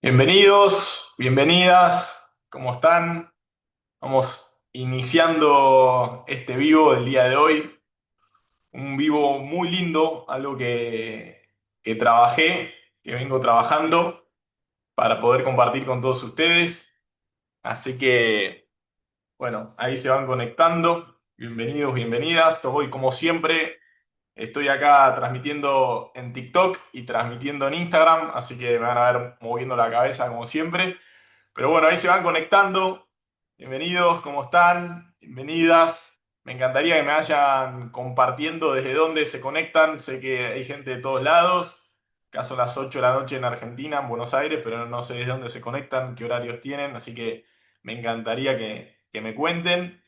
Bienvenidos, bienvenidas, ¿cómo están? Vamos iniciando este vivo del día de hoy, un vivo muy lindo, algo que trabajé, que vengo trabajando para poder compartir con todos ustedes. Así que, bueno, ahí se van conectando. Bienvenidos, bienvenidas. Hoy, como siempre, estoy acá transmitiendo en TikTok y transmitiendo en Instagram, así que me van a ver moviendo la cabeza como siempre. Pero bueno, ahí se van conectando. Bienvenidos, ¿cómo están? Bienvenidas. Me encantaría que me vayan compartiendo desde dónde se conectan. Sé que hay gente de todos lados. Acá son las 8 de la noche en Argentina, en Buenos Aires, pero no sé desde dónde se conectan, qué horarios tienen. Así que me encantaría que me cuenten.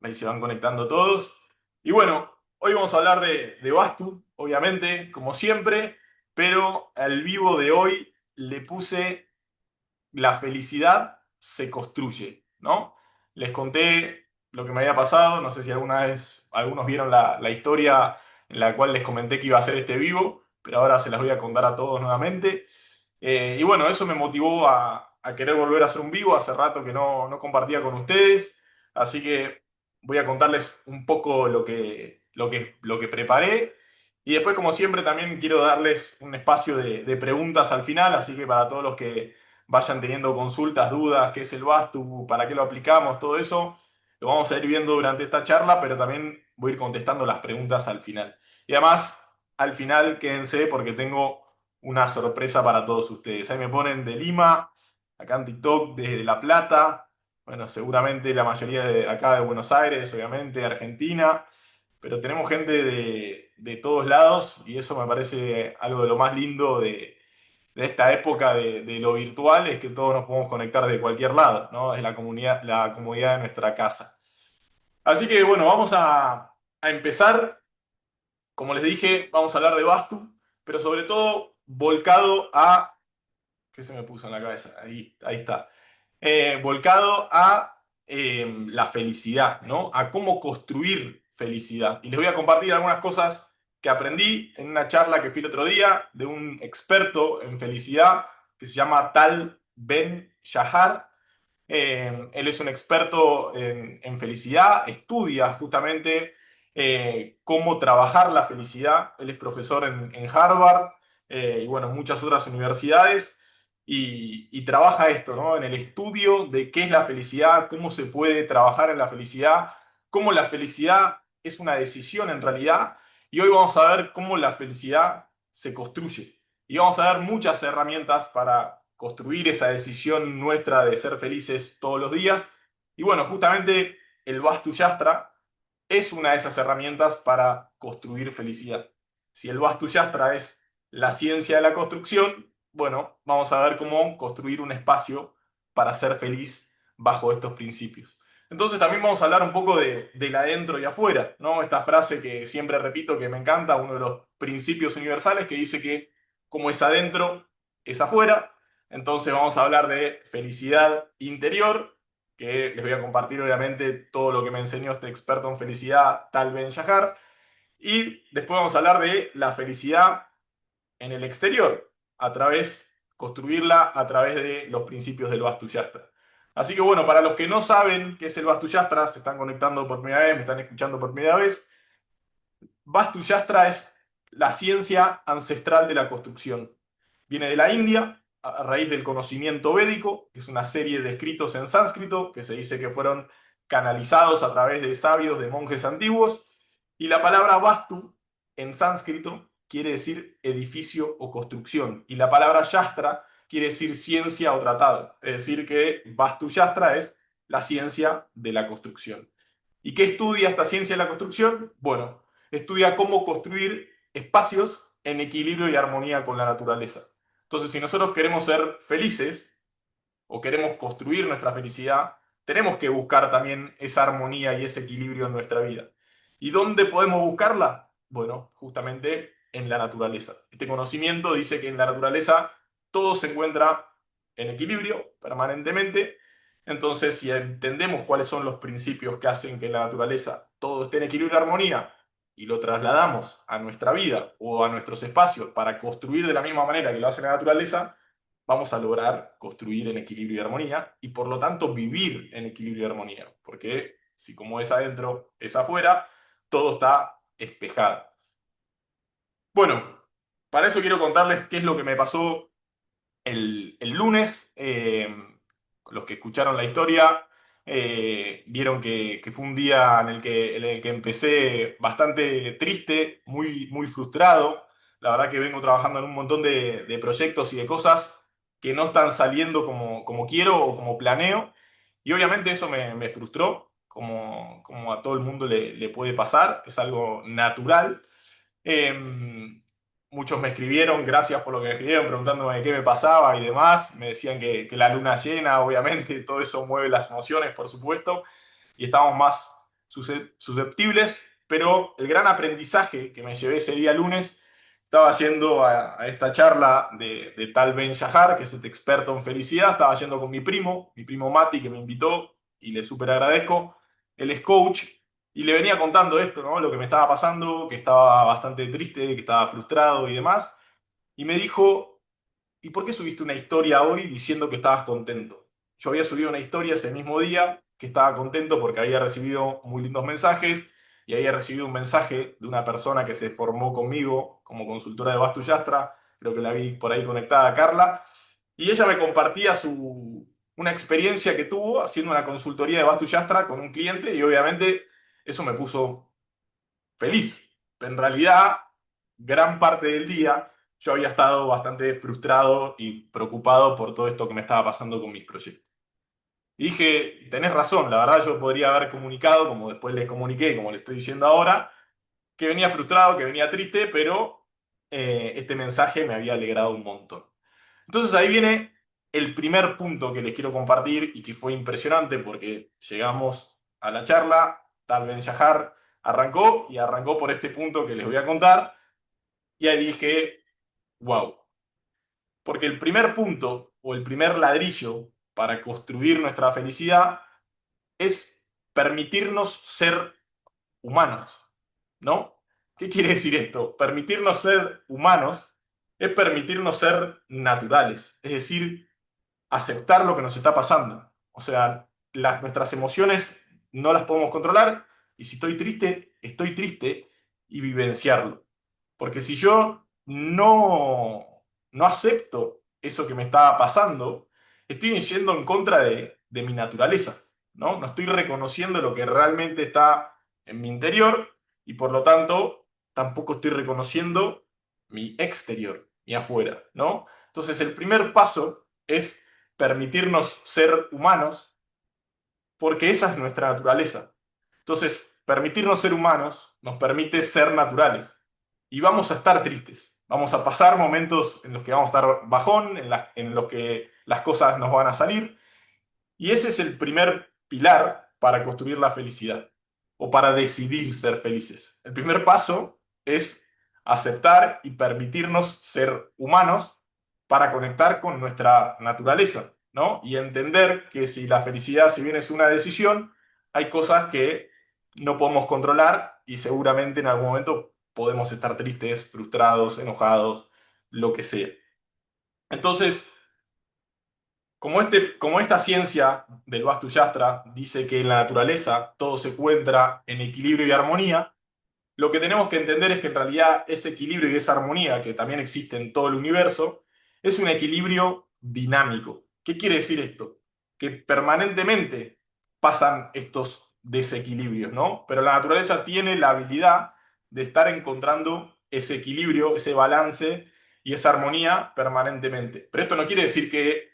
Ahí se van conectando todos. Y bueno, hoy vamos a hablar de Bastu, obviamente, como siempre, pero al vivo de hoy le puse la felicidad se construye, ¿no? Les conté lo que me había pasado, no sé si alguna vez algunos vieron la historia en la cual les comenté que iba a hacer este vivo, pero ahora se las voy a contar a todos nuevamente. Y bueno, eso me motivó a querer volver a hacer un vivo, hace rato que no compartía con ustedes, así que voy a contarles un poco lo que preparé. Y después, como siempre, también quiero darles un espacio de preguntas al final, así que para todos los que vayan teniendo consultas, dudas, qué es el Bastu, para qué lo aplicamos, todo eso, lo vamos a ir viendo durante esta charla, pero también voy a ir contestando las preguntas al final. Y además, al final quédense porque tengo una sorpresa para todos ustedes. Ahí me ponen de Lima, acá en TikTok, desde La Plata, bueno, seguramente la mayoría de acá de Buenos Aires, obviamente, Argentina, pero tenemos gente de todos lados y eso me parece algo de lo más lindo de esta época de lo virtual, es que todos nos podemos conectar de cualquier lado, ¿no? Desde la comodidad de nuestra casa. Así que bueno, vamos a empezar. Como les dije, vamos a hablar de Bastu, pero sobre todo volcado a... ¿Qué se me puso en la cabeza? Ahí está. Volcado a la felicidad, ¿no? A cómo construir felicidad. Y les voy a compartir algunas cosas que aprendí en una charla que fui el otro día de un experto en felicidad que se llama Tal Ben Shahar. Él es un experto en felicidad, estudia justamente cómo trabajar la felicidad. Él es profesor en Harvard y bueno, muchas otras universidades y trabaja esto, ¿no? En el estudio de qué es la felicidad, cómo se puede trabajar en la felicidad, cómo la felicidad es una decisión en realidad. Y hoy vamos a ver cómo la felicidad se construye. Y vamos a ver muchas herramientas para construir esa decisión nuestra de ser felices todos los días. Y bueno, justamente el Vastu Yastra es una de esas herramientas para construir felicidad. Si el Vastu Yastra es la ciencia de la construcción, bueno, vamos a ver cómo construir un espacio para ser feliz bajo estos principios. Entonces también vamos a hablar un poco del adentro y afuera, ¿no? Esta frase que siempre repito que me encanta, uno de los principios universales que dice que como es adentro, es afuera. Entonces vamos a hablar de felicidad interior, que les voy a compartir obviamente todo lo que me enseñó este experto en felicidad, Tal Ben Shahar. Y después vamos a hablar de la felicidad en el exterior, construirla a través de los principios del Vastu Yastra. Así que bueno, para los que no saben qué es el Vastu Yastra, se están conectando por primera vez, me están escuchando por primera vez, Vastu Yastra es la ciencia ancestral de la construcción. Viene de la India a raíz del conocimiento védico, que es una serie de escritos en sánscrito que se dice que fueron canalizados a través de sabios, de monjes antiguos. Y la palabra Vastu en sánscrito quiere decir edificio o construcción. Y la palabra Yastra quiere decir ciencia o tratado. Es decir, que Vastu Yastra es la ciencia de la construcción. ¿Y qué estudia esta ciencia de la construcción? Bueno, estudia cómo construir espacios en equilibrio y armonía con la naturaleza. Entonces, si nosotros queremos ser felices o queremos construir nuestra felicidad, tenemos que buscar también esa armonía y ese equilibrio en nuestra vida. ¿Y dónde podemos buscarla? Bueno, justamente en la naturaleza. Este conocimiento dice que en la naturaleza todo se encuentra en equilibrio permanentemente. Entonces, si entendemos cuáles son los principios que hacen que en la naturaleza todo esté en equilibrio y armonía, y lo trasladamos a nuestra vida o a nuestros espacios para construir de la misma manera que lo hace la naturaleza, vamos a lograr construir en equilibrio y armonía y por lo tanto vivir en equilibrio y armonía. Porque si como es adentro, es afuera, todo está espejado. Bueno, para eso quiero contarles qué es lo que me pasó el lunes. Los que escucharon la historia vieron que fue un día en el que empecé bastante triste, muy frustrado. La verdad que vengo trabajando en un montón de proyectos y de cosas que no están saliendo como quiero o como planeo. Y obviamente eso me frustró, como a todo el mundo le puede pasar, es algo natural. Muchos me escribieron, gracias por lo que me escribieron, preguntándome qué me pasaba y demás. Me decían que la luna llena, obviamente, todo eso mueve las emociones, por supuesto, y estamos más susceptibles. Pero el gran aprendizaje que me llevé ese día lunes, estaba yendo a esta charla de Tal Ben Shahar, que es el experto en felicidad. Estaba yendo con mi primo Mati, que me invitó y le súper agradezco. Él es coach y le venía contando esto, ¿no? Lo que me estaba pasando, que estaba bastante triste, que estaba frustrado y demás. Y me dijo, ¿y por qué subiste una historia hoy diciendo que estabas contento? Yo había subido una historia ese mismo día que estaba contento porque había recibido muy lindos mensajes y había recibido un mensaje de una persona que se formó conmigo como consultora de Vastu Yastra. Creo que la vi por ahí conectada a Carla. Y ella me compartía una experiencia que tuvo haciendo una consultoría de Vastu Yastra con un cliente y obviamente eso me puso feliz. En realidad, gran parte del día yo había estado bastante frustrado y preocupado por todo esto que me estaba pasando con mis proyectos. Y dije, tenés razón, la verdad yo podría haber comunicado, como después les comuniqué, como le estoy diciendo ahora, que venía frustrado, que venía triste, pero este mensaje me había alegrado un montón. Entonces ahí viene el primer punto que les quiero compartir y que fue impresionante porque llegamos a la charla, Tal Ben Shahar arrancó y arrancó por este punto que les voy a contar y ahí dije, wow, porque el primer punto o el primer ladrillo para construir nuestra felicidad es permitirnos ser humanos, ¿no? ¿Qué quiere decir esto? Permitirnos ser humanos es permitirnos ser naturales, es decir, aceptar lo que nos está pasando. O sea, nuestras emociones no las podemos controlar y si estoy triste y vivenciarlo. Porque si yo no acepto eso que me está pasando, estoy yendo en contra de mi naturaleza, ¿no? No estoy reconociendo lo que realmente está en mi interior y por lo tanto tampoco estoy reconociendo mi exterior, mi afuera, ¿no? Entonces el primer paso es permitirnos ser humanos, porque esa es nuestra naturaleza. Entonces, permitirnos ser humanos nos permite ser naturales. Y vamos a estar tristes, vamos a pasar momentos en los que vamos a estar bajón, en los que las cosas nos van a salir, y ese es el primer pilar para construir la felicidad o para decidir ser felices. El primer paso es aceptar y permitirnos ser humanos para conectar con nuestra naturaleza, ¿no? Y entender que si la felicidad, si bien es una decisión, hay cosas que no podemos controlar y seguramente en algún momento podemos estar tristes, frustrados, enojados, lo que sea. Entonces, como esta ciencia del Vastu Yastra dice que en la naturaleza todo se encuentra en equilibrio y armonía, lo que tenemos que entender es que en realidad ese equilibrio y esa armonía que también existe en todo el universo es un equilibrio dinámico. ¿Qué quiere decir esto? Que permanentemente pasan estos desequilibrios, ¿no? Pero la naturaleza tiene la habilidad de estar encontrando ese equilibrio, ese balance y esa armonía permanentemente. Pero esto no quiere decir que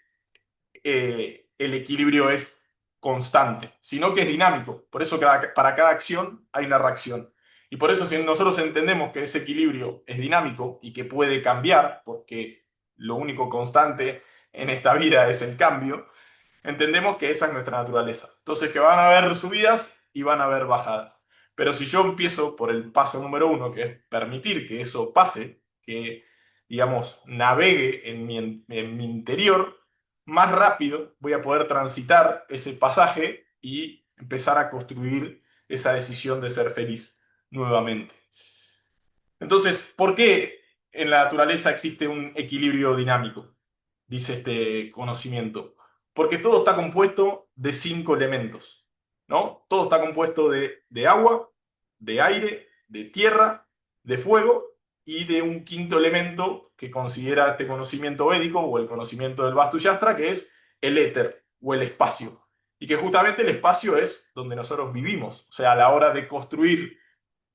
el equilibrio es constante, sino que es dinámico. Por eso para cada acción hay una reacción. Y por eso si nosotros entendemos que ese equilibrio es dinámico y que puede cambiar, porque lo único constante en esta vida es el cambio, entendemos que esa es nuestra naturaleza. Entonces que van a haber subidas y van a haber bajadas. Pero si yo empiezo por el paso número uno, que es permitir que eso pase, que, digamos, navegue en mi interior, más rápido voy a poder transitar ese pasaje y empezar a construir esa decisión de ser feliz nuevamente. Entonces, ¿por qué en la naturaleza existe un equilibrio dinámico? dice este conocimiento? Porque todo está compuesto de cinco elementos, ¿no? Todo está compuesto de agua, de aire, de tierra, de fuego y de un quinto elemento que considera este conocimiento védico o el conocimiento del Vastu Shastra, que es el éter o el espacio. Y que justamente el espacio es donde nosotros vivimos. O sea, a la hora de construir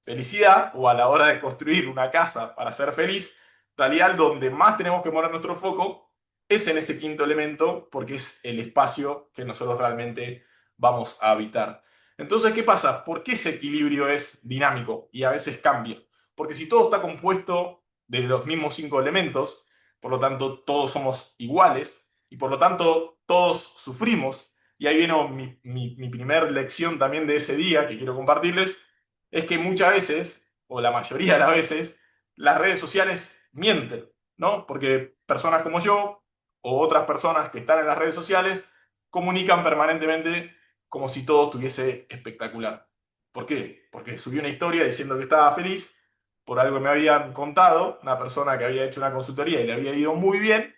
felicidad o a la hora de construir una casa para ser feliz, en realidad donde más tenemos que poner nuestro foco es en ese quinto elemento porque es el espacio que nosotros realmente vamos a habitar. Entonces, ¿qué pasa? ¿Por qué ese equilibrio es dinámico y a veces cambia? Porque si todo está compuesto de los mismos cinco elementos, por lo tanto todos somos iguales y por lo tanto todos sufrimos, y ahí viene mi primer lección también de ese día que quiero compartirles, es que muchas veces, o la mayoría de las veces, las redes sociales mienten, ¿no? Porque personas como yo o otras personas que están en las redes sociales comunican permanentemente como si todo estuviese espectacular. ¿Por qué? Porque subí una historia diciendo que estaba feliz por algo que me habían contado, una persona que había hecho una consultoría y le había ido muy bien,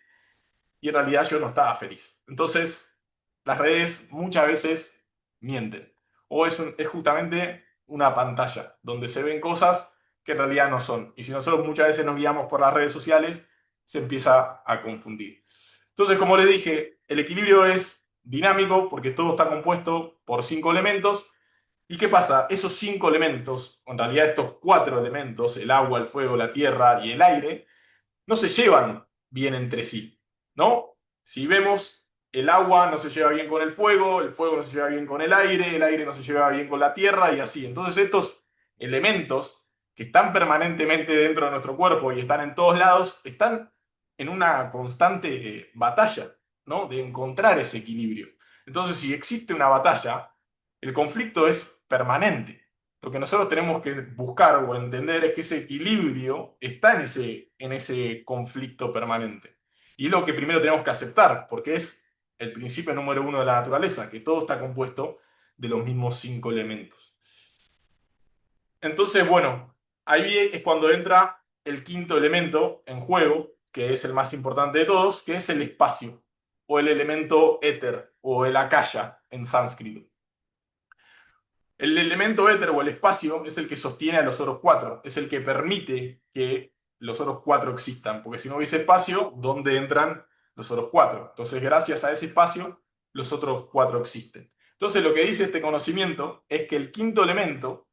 y en realidad yo no estaba feliz. Entonces, las redes muchas veces mienten. O es justamente una pantalla donde se ven cosas que en realidad no son. Y si nosotros muchas veces nos guiamos por las redes sociales, se empieza a confundir. Entonces, como les dije, el equilibrio es dinámico porque todo está compuesto por cinco elementos. ¿Y qué pasa? Esos cinco elementos, en realidad estos cuatro elementos, el agua, el fuego, la tierra y el aire, no se llevan bien entre sí, ¿no? Si vemos, el agua no se lleva bien con el fuego no se lleva bien con el aire no se lleva bien con la tierra y así. Entonces estos elementos que están permanentemente dentro de nuestro cuerpo y están en todos lados, están en una constante batalla, ¿no? De encontrar ese equilibrio. Entonces, si existe una batalla, el conflicto es permanente. Lo que nosotros tenemos que buscar o entender es que ese equilibrio está en ese conflicto permanente. Y es lo que primero tenemos que aceptar, porque es el principio número uno de la naturaleza, que todo está compuesto de los mismos cinco elementos. Entonces, bueno, ahí es cuando entra el quinto elemento en juego, que es el más importante de todos, que es el espacio, o el elemento éter, o el akasha en sánscrito. El elemento éter o el espacio es el que sostiene a los otros cuatro, es el que permite que los otros cuatro existan, porque si no hubiese espacio, ¿dónde entran los otros cuatro? Entonces, gracias a ese espacio, los otros cuatro existen. Entonces, lo que dice este conocimiento es que el quinto elemento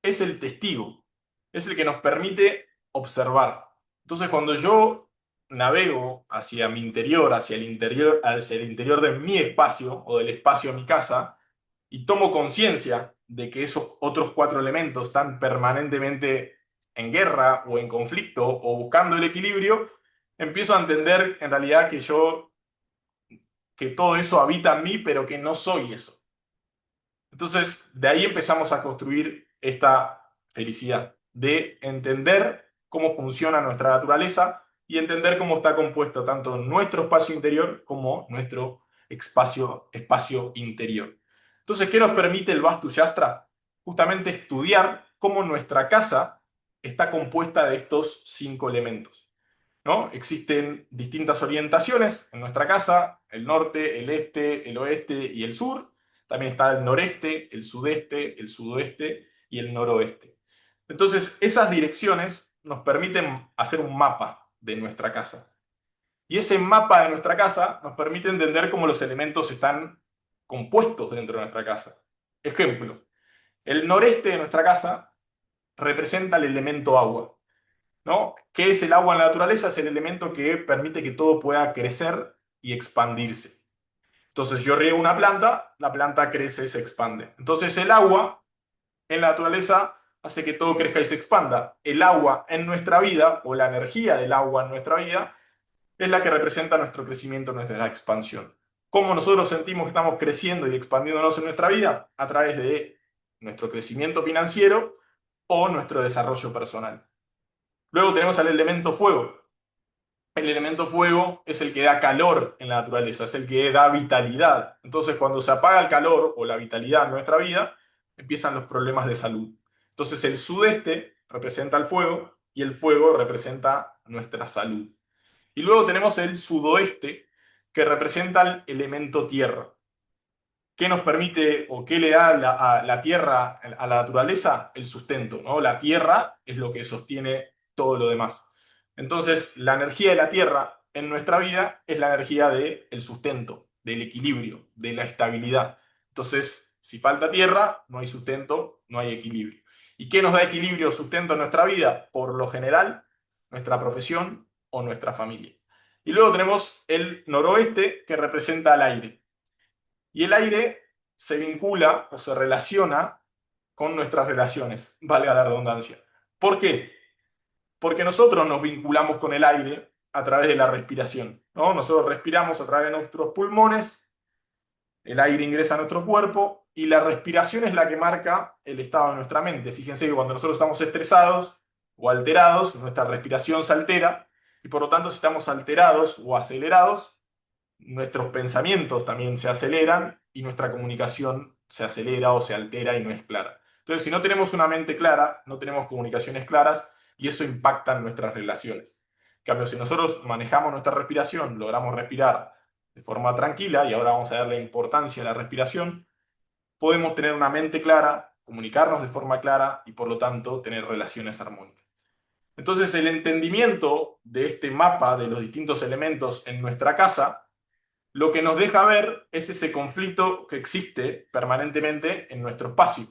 es el testigo, es el que nos permite observar. Entonces, cuando yo navego hacia el interior de mi espacio o del espacio de mi casa, y tomo conciencia de que esos otros cuatro elementos están permanentemente en guerra o en conflicto o buscando el equilibrio, empiezo a entender en realidad que todo eso habita en mí, pero que no soy eso. Entonces, de ahí empezamos a construir esta felicidad, de entender cómo funciona nuestra naturaleza y entender cómo está compuesto tanto nuestro espacio interior como nuestro espacio interior. Entonces, ¿qué nos permite el Vastu Shastra? Justamente estudiar cómo nuestra casa está compuesta de estos cinco elementos, ¿no? Existen distintas orientaciones en nuestra casa: el norte, el este, el oeste y el sur. También está el noreste, el sudeste, el sudoeste y el noroeste. Entonces, esas direcciones nos permiten hacer un mapa de nuestra casa. Y ese mapa de nuestra casa nos permite entender cómo los elementos están compuestos dentro de nuestra casa. Ejemplo, el noreste de nuestra casa representa el elemento agua, ¿no? ¿Qué es el agua en la naturaleza? Es el elemento que permite que todo pueda crecer y expandirse. Entonces yo riego una planta, la planta crece y se expande. Entonces el agua en la naturaleza hace que todo crezca y se expanda. El agua en nuestra vida, o la energía del agua en nuestra vida, es la que representa nuestro crecimiento, nuestra expansión. ¿Cómo nosotros sentimos que estamos creciendo y expandiéndonos en nuestra vida? A través de nuestro crecimiento financiero o nuestro desarrollo personal. Luego tenemos al elemento fuego. El elemento fuego es el que da calor en la naturaleza, es el que da vitalidad. Entonces, cuando se apaga el calor o la vitalidad en nuestra vida, empiezan los problemas de salud. Entonces, el sudeste representa el fuego y el fuego representa nuestra salud. Y luego tenemos el sudoeste, que representa el elemento tierra. ¿Qué nos permite o qué le da a la tierra, a la naturaleza? El sustento, ¿no? La tierra es lo que sostiene todo lo demás. Entonces, la energía de la tierra en nuestra vida es la energía del sustento, del equilibrio, de la estabilidad. Entonces, si falta tierra, no hay sustento, no hay equilibrio. ¿Y qué nos da equilibrio o sustento en nuestra vida? Por lo general, nuestra profesión o nuestra familia. Y luego tenemos el noroeste, que representa al aire. Y el aire se vincula o se relaciona con nuestras relaciones, valga la redundancia. ¿Por qué? Porque nosotros nos vinculamos con el aire a través de la respiración, ¿no? Nosotros respiramos a través de nuestros pulmones, el aire ingresa a nuestro cuerpo y la respiración es la que marca el estado de nuestra mente. Fíjense que cuando nosotros estamos estresados o alterados, nuestra respiración se altera y por lo tanto si estamos alterados o acelerados, nuestros pensamientos también se aceleran y nuestra comunicación se acelera o se altera y no es clara. Entonces, si no tenemos una mente clara, no tenemos comunicaciones claras y eso impacta en nuestras relaciones. En cambio, si nosotros manejamos nuestra respiración, logramos respirar de forma tranquila, y ahora vamos a darle importancia a la respiración, podemos tener una mente clara, comunicarnos de forma clara y por lo tanto tener relaciones armónicas. Entonces, el entendimiento de este mapa de los distintos elementos en nuestra casa lo que nos deja ver es ese conflicto que existe permanentemente en nuestro espacio.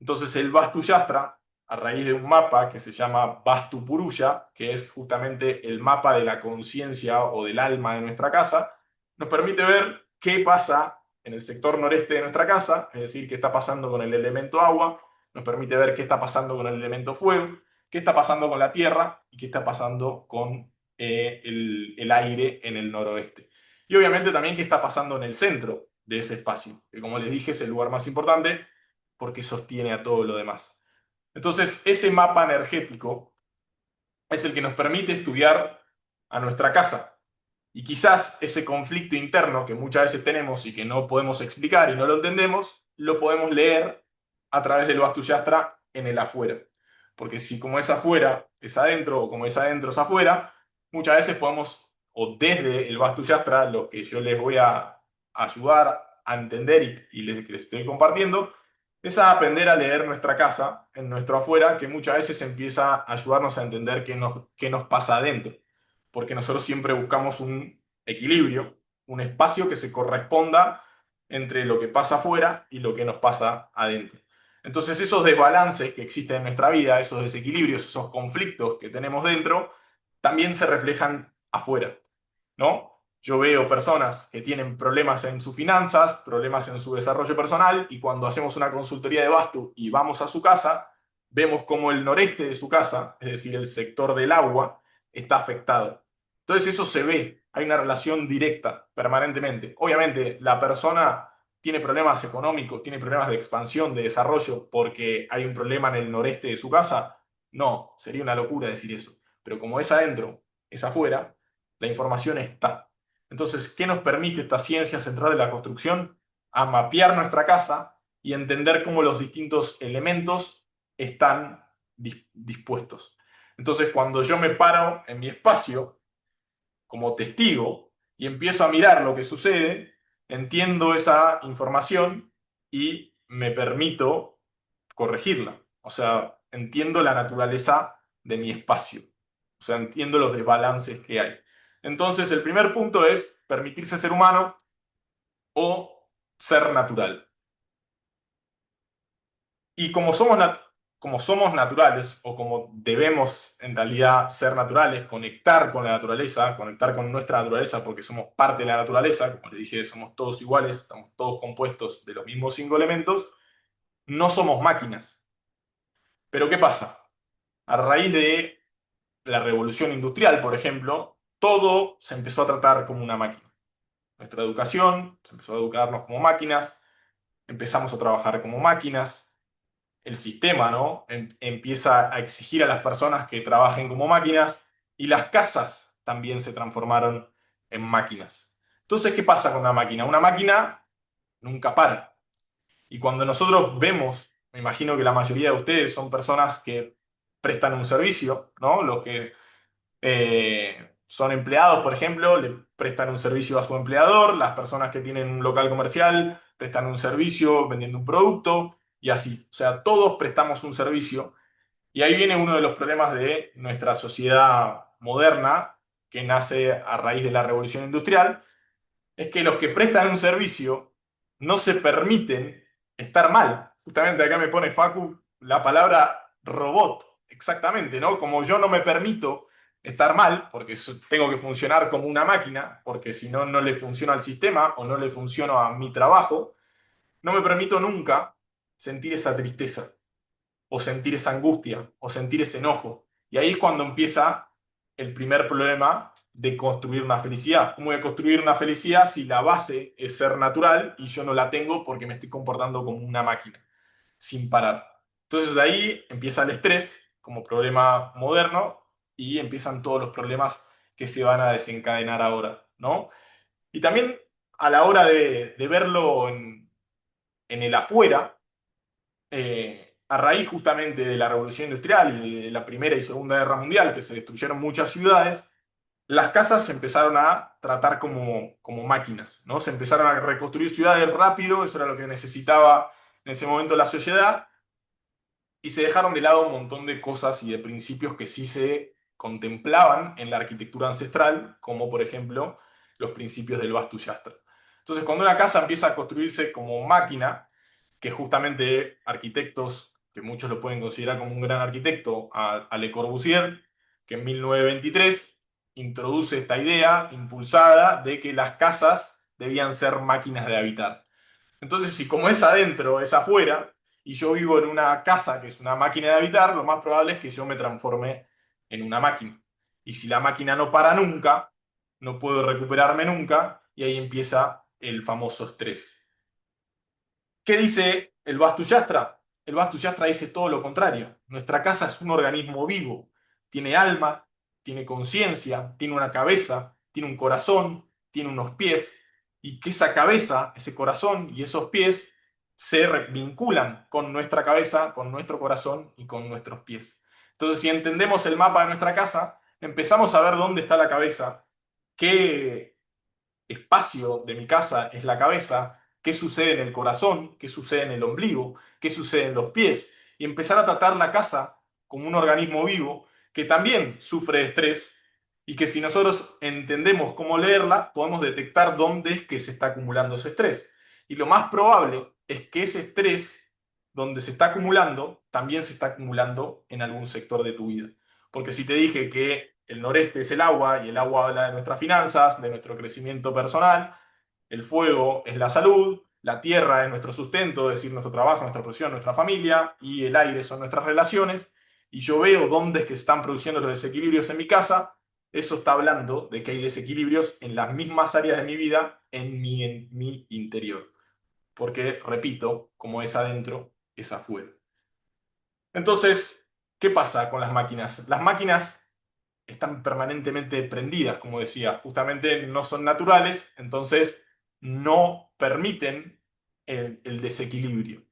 Entonces el Vastu Yastra, a raíz de un mapa que se llama Vastu Purusha, que es justamente el mapa de la conciencia o del alma de nuestra casa, nos permite ver qué pasa en el sector noreste de nuestra casa, es decir, qué está pasando con el elemento agua, nos permite ver qué está pasando con el elemento fuego, qué está pasando con la tierra y qué está pasando con el aire en el noroeste. Y obviamente también qué está pasando en el centro de ese espacio, que como les dije es el lugar más importante porque sostiene a todo lo demás. Entonces, ese mapa energético es el que nos permite estudiar a nuestra casa. Y quizás ese conflicto interno que muchas veces tenemos y que no podemos explicar y no lo entendemos, lo podemos leer a través del Vastu Yastra en el afuera. Porque si como es afuera es adentro o como es adentro es afuera, muchas veces podemos, o desde el Vastu Yastra, lo que yo les voy a ayudar a entender y les estoy compartiendo, es a aprender a leer nuestra casa en nuestro afuera, que muchas veces empieza a ayudarnos a entender qué nos pasa adentro porque nosotros siempre buscamos un equilibrio, un espacio que se corresponda entre lo que pasa afuera y lo que nos pasa adentro. Entonces esos desbalances que existen en nuestra vida, esos desequilibrios, esos conflictos que tenemos dentro, también se reflejan afuera, ¿no? Yo veo personas que tienen problemas en sus finanzas, problemas en su desarrollo personal, y cuando hacemos una consultoría de Vastu y vamos a su casa, vemos como el noreste de su casa, es decir, el sector del agua, está afectado. Entonces eso se ve, hay una relación directa permanentemente. Obviamente la persona tiene problemas económicos, tiene problemas de expansión, de desarrollo, porque hay un problema en el noreste de su casa. No, sería una locura decir eso. Pero como es adentro, es afuera, la información está. Entonces, ¿qué nos permite esta ciencia central de la construcción? A mapear nuestra casa y entender cómo los distintos elementos están dispuestos. Entonces, cuando yo me paro en mi espacio como testigo y empiezo a mirar lo que sucede, entiendo esa información y me permito corregirla. O sea, entiendo la naturaleza de mi espacio. O sea, entiendo los desbalances que hay. Entonces, el primer punto es permitirse ser humano o ser natural. Y como somos naturales, o como debemos en realidad ser naturales, conectar con la naturaleza, conectar con nuestra naturaleza, porque somos parte de la naturaleza, como les dije, somos todos iguales, estamos todos compuestos de los mismos 5 elementos, no somos máquinas. Pero ¿qué pasa? A raíz de la revolución industrial, por ejemplo, todo se empezó a tratar como una máquina. Nuestra educación se empezó a educarnos como máquinas, empezamos a trabajar como máquinas, el sistema, ¿no? Empieza a exigir a las personas que trabajen como máquinas y las casas también se transformaron en máquinas. Entonces, ¿qué pasa con una máquina? Una máquina nunca para. Y cuando nosotros vemos, me imagino que la mayoría de ustedes son personas que prestan un servicio, ¿no? Los que son empleados, por ejemplo, le prestan un servicio a su empleador, las personas que tienen un local comercial prestan un servicio vendiendo un producto y así. O sea, todos prestamos un servicio y ahí viene uno de los problemas de nuestra sociedad moderna que nace a raíz de la revolución industrial, es que los que prestan un servicio no se permiten estar mal. Justamente acá me pone Facu la palabra robot, exactamente, ¿no? Como yo no me permito estar mal, porque tengo que funcionar como una máquina, porque si no, no le funciona al sistema o no le funciona a mi trabajo, no me permito nunca sentir esa tristeza o sentir esa angustia, o sentir ese enojo. Y ahí es cuando empieza el primer problema de construir una felicidad. ¿Cómo voy a construir una felicidad si la base es ser natural y yo no la tengo porque me estoy comportando como una máquina, sin parar? Entonces de ahí empieza el estrés como problema moderno y empiezan todos los problemas que se van a desencadenar ahora, ¿no? Y también a la hora de verlo en el afuera, a raíz justamente de la Revolución Industrial y de la Primera y Segunda Guerra Mundial, que se destruyeron muchas ciudades, las casas se empezaron a tratar como máquinas, ¿no? Se empezaron a reconstruir ciudades rápido, eso era lo que necesitaba en ese momento la sociedad, y se dejaron de lado un montón de cosas y de principios que sí se contemplaban en la arquitectura ancestral, como por ejemplo los principios del Vastu Shastra. Entonces, cuando una casa empieza a construirse como máquina, que justamente arquitectos, que muchos lo pueden considerar como un gran arquitecto, a Le Corbusier, que en 1923 introduce esta idea impulsada de que las casas debían ser máquinas de habitar. Entonces, si como es adentro, es afuera, y yo vivo en una casa que es una máquina de habitar, lo más probable es que yo me transforme en una máquina. Y si la máquina no para nunca, no puedo recuperarme nunca, y ahí empieza el famoso estrés. ¿Qué dice el Vastu Yastra? El Vastu Yastra dice todo lo contrario. Nuestra casa es un organismo vivo. Tiene alma, tiene conciencia, tiene una cabeza, tiene un corazón, tiene unos pies. Y que esa cabeza, ese corazón y esos pies se vinculan con nuestra cabeza, con nuestro corazón y con nuestros pies. Entonces, si entendemos el mapa de nuestra casa, empezamos a ver dónde está la cabeza, qué espacio de mi casa es la cabeza, qué sucede en el corazón, qué sucede en el ombligo, qué sucede en los pies, y empezar a tratar la casa como un organismo vivo que también sufre de estrés y que si nosotros entendemos cómo leerla, podemos detectar dónde es que se está acumulando ese estrés. Y lo más probable es que ese estrés, donde se está acumulando, también se está acumulando en algún sector de tu vida. Porque si te dije que el noreste es el agua y el agua habla de nuestras finanzas, de nuestro crecimiento personal, el fuego es la salud, la tierra es nuestro sustento, es decir, nuestro trabajo, nuestra profesión, nuestra familia, y el aire son nuestras relaciones, y yo veo dónde es que se están produciendo los desequilibrios en mi casa, eso está hablando de que hay desequilibrios en las mismas áreas de mi vida, en mi interior. Porque, repito, como es adentro, es afuera. Entonces, ¿qué pasa con las máquinas? Las máquinas están permanentemente prendidas, como decía, justamente no son naturales, entonces no permiten el desequilibrio.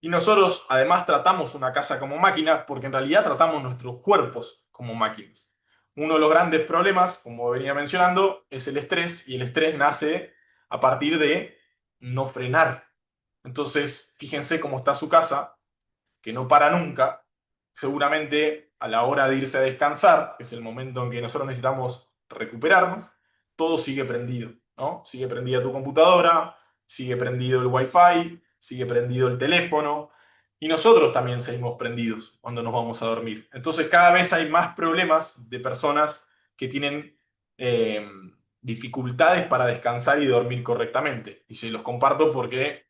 Y nosotros además tratamos una casa como máquina porque en realidad tratamos nuestros cuerpos como máquinas. Uno de los grandes problemas, como venía mencionando, es el estrés y el estrés nace a partir de no frenar. Entonces, fíjense cómo está su casa, que no para nunca, seguramente a la hora de irse a descansar, que es el momento en que nosotros necesitamos recuperarnos, todo sigue prendido, ¿no? Sigue prendida tu computadora, sigue prendido el wifi, sigue prendido el teléfono, y nosotros también seguimos prendidos cuando nos vamos a dormir. Entonces cada vez hay más problemas de personas que tienen eh, dificultades para descansar y dormir correctamente. Y se los comparto porque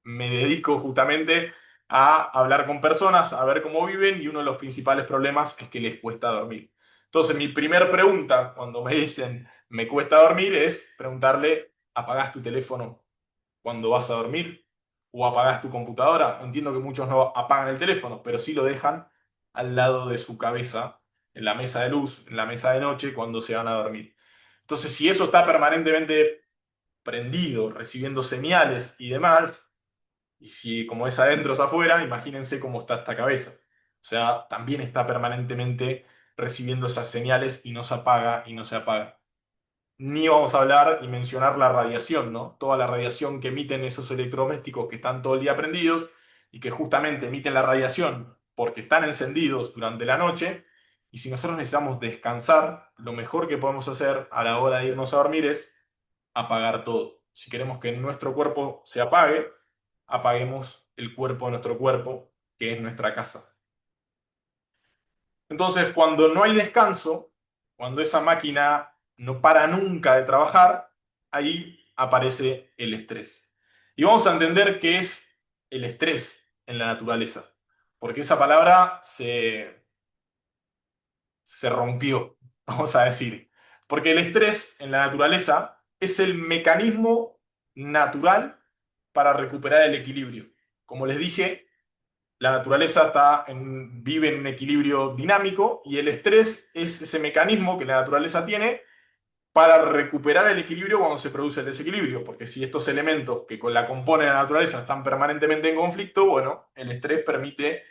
me dedico justamente a hablar con personas, a ver cómo viven y uno de los principales problemas es que les cuesta dormir. Entonces, mi primer pregunta cuando me dicen me cuesta dormir es preguntarle, ¿apagás tu teléfono cuando vas a dormir? ¿O apagás tu computadora? Entiendo que muchos no apagan el teléfono, pero sí lo dejan al lado de su cabeza, en la mesa de luz, en la mesa de noche, cuando se van a dormir. Entonces, si eso está permanentemente prendido, recibiendo señales y demás, y si como es adentro es afuera, imagínense cómo está esta cabeza. O sea, también está permanentemente recibiendo esas señales y no se apaga y no se apaga. Ni vamos a hablar y mencionar la radiación, ¿no? Toda la radiación que emiten esos electrodomésticos que están todo el día prendidos y que justamente emiten la radiación porque están encendidos durante la noche. Y si nosotros necesitamos descansar, lo mejor que podemos hacer a la hora de irnos a dormir es apagar todo. Si queremos que nuestro cuerpo se apague, apaguemos el cuerpo de nuestro cuerpo, que es nuestra casa. Entonces, cuando no hay descanso, cuando esa máquina no para nunca de trabajar, ahí aparece el estrés. Y vamos a entender qué es el estrés en la naturaleza, porque esa palabra se rompió, vamos a decir. Porque el estrés en la naturaleza es el mecanismo natural para recuperar el equilibrio. Como les dije, la naturaleza vive en un equilibrio dinámico y el estrés es ese mecanismo que la naturaleza tiene para recuperar el equilibrio cuando se produce el desequilibrio. Porque si estos elementos que la componen la naturaleza están permanentemente en conflicto, bueno, el estrés permite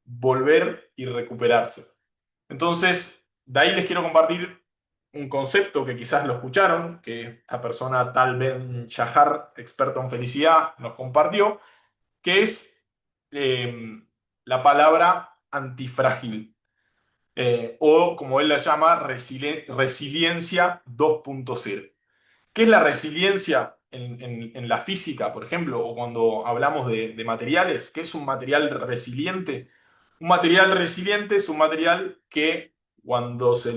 volver y recuperarse. Entonces, de ahí les quiero compartir un concepto que quizás lo escucharon, que esta persona Tal Ben Shahar, experto en felicidad, nos compartió, que es eh, la palabra antifrágil, o como él la llama, resiliencia 2.0. ¿Qué es la resiliencia en la física, por ejemplo, o cuando hablamos de materiales? ¿Qué es un material resiliente? Un material resiliente es un material que cuando se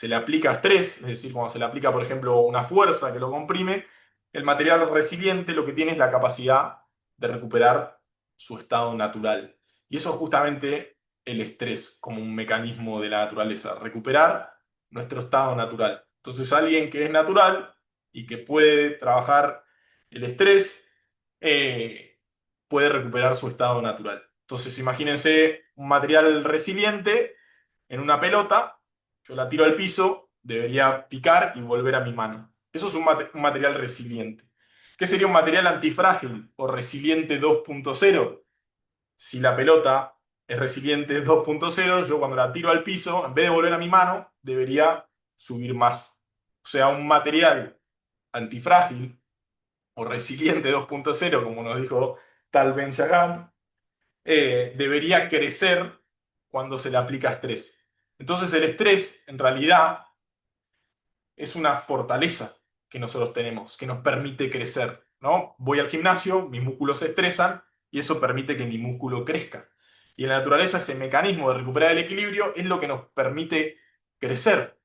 le aplica estrés, es decir, cuando se le aplica, por ejemplo, una fuerza que lo comprime, el material resiliente lo que tiene es la capacidad de recuperar su estado natural. Y eso es justamente el estrés como un mecanismo de la naturaleza, recuperar nuestro estado natural. Entonces, alguien que es natural y que puede trabajar el estrés, eh, puede recuperar su estado natural. Entonces, imagínense un material resiliente en una pelota, yo la tiro al piso, debería picar y volver a mi mano. Eso es un material resiliente. ¿Qué sería un material antifrágil o resiliente 2.0? Si la pelota es resiliente 2.0, yo cuando la tiro al piso, en vez de volver a mi mano, debería subir más. O sea, un material antifrágil o resiliente 2.0, como nos dijo Tal Ben Shahar, debería crecer cuando se le aplica estrés. Entonces el estrés, en realidad, es una fortaleza que nosotros tenemos, que nos permite crecer, ¿no? Voy al gimnasio, mis músculos se estresan y eso permite que mi músculo crezca. Y en la naturaleza ese mecanismo de recuperar el equilibrio es lo que nos permite crecer.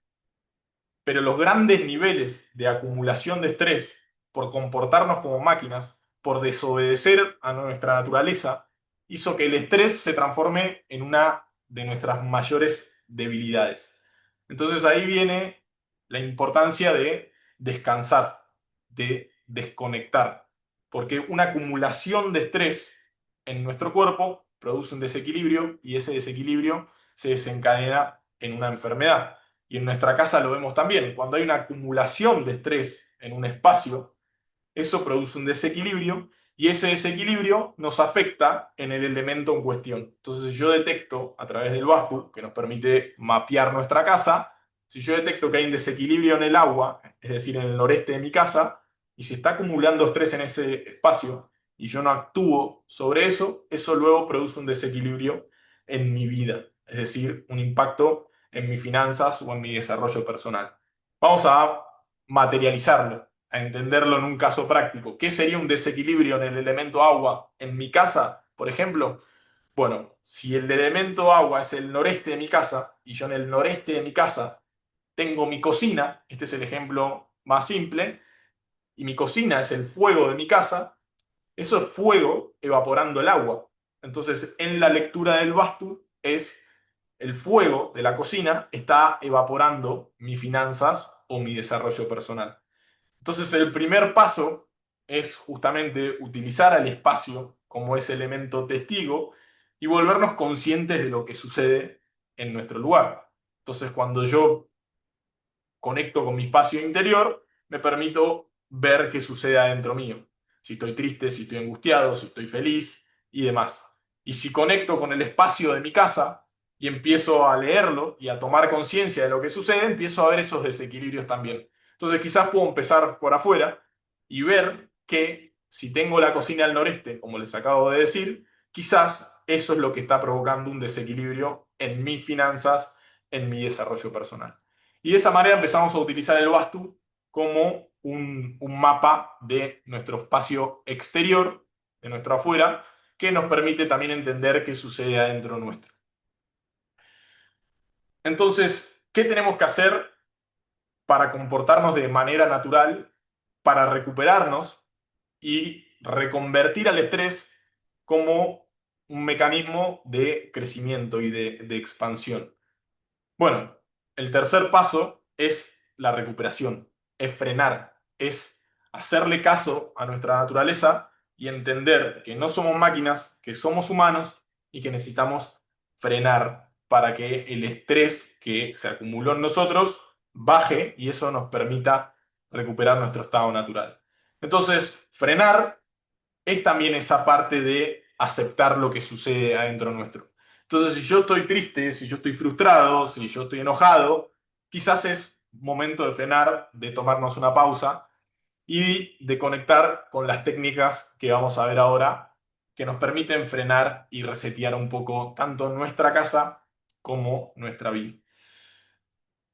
Pero los grandes niveles de acumulación de estrés por comportarnos como máquinas, por desobedecer a nuestra naturaleza, hizo que el estrés se transforme en una de nuestras mayores debilidades. Entonces ahí viene la importancia de descansar, de desconectar, porque una acumulación de estrés en nuestro cuerpo produce un desequilibrio y ese desequilibrio se desencadena en una enfermedad. Y en nuestra casa lo vemos también. Cuando hay una acumulación de estrés en un espacio, eso produce un desequilibrio y ese desequilibrio nos afecta en el elemento en cuestión. Entonces, si yo detecto a través del Vastu, que nos permite mapear nuestra casa, si yo detecto que hay un desequilibrio en el agua, es decir, en el noreste de mi casa, y se está acumulando estrés en ese espacio y yo no actúo sobre eso, eso luego produce un desequilibrio en mi vida, es decir, un impacto en mis finanzas o en mi desarrollo personal. Vamos a materializarlo, a entenderlo en un caso práctico. ¿Qué sería un desequilibrio en el elemento agua en mi casa, por ejemplo? Bueno, si el elemento agua es el noreste de mi casa y yo en el noreste de mi casa tengo mi cocina, este es el ejemplo más simple, y mi cocina es el fuego de mi casa, eso es fuego evaporando el agua. Entonces, en la lectura del Vastu es el fuego de la cocina está evaporando mis finanzas o mi desarrollo personal. Entonces, el primer paso es justamente utilizar al espacio como ese elemento testigo y volvernos conscientes de lo que sucede en nuestro lugar. Entonces, cuando yo conecto con mi espacio interior, me permito ver qué sucede adentro mío. Si estoy triste, si estoy angustiado, si estoy feliz y demás. Y si conecto con el espacio de mi casa, y empiezo a leerlo y a tomar conciencia de lo que sucede, empiezo a ver esos desequilibrios también. Entonces quizás puedo empezar por afuera y ver que si tengo la cocina al noreste, como les acabo de decir, quizás eso es lo que está provocando un desequilibrio en mis finanzas, en mi desarrollo personal. Y de esa manera empezamos a utilizar el Vastu como un mapa de nuestro espacio exterior, de nuestro afuera, que nos permite también entender qué sucede adentro nuestro. Entonces, ¿qué tenemos que hacer para comportarnos de manera natural, para recuperarnos y reconvertir al estrés como un mecanismo de crecimiento y de expansión? Bueno, el tercer paso es la recuperación, es frenar, es hacerle caso a nuestra naturaleza y entender que no somos máquinas, que somos humanos y que necesitamos frenar para que el estrés que se acumuló en nosotros baje y eso nos permita recuperar nuestro estado natural. Entonces, frenar es también esa parte de aceptar lo que sucede adentro nuestro. Entonces, si yo estoy triste, si yo estoy frustrado, si yo estoy enojado, quizás es momento de frenar, de tomarnos una pausa y de conectar con las técnicas que vamos a ver ahora, que nos permiten frenar y resetear un poco tanto nuestra casa como nuestra vida.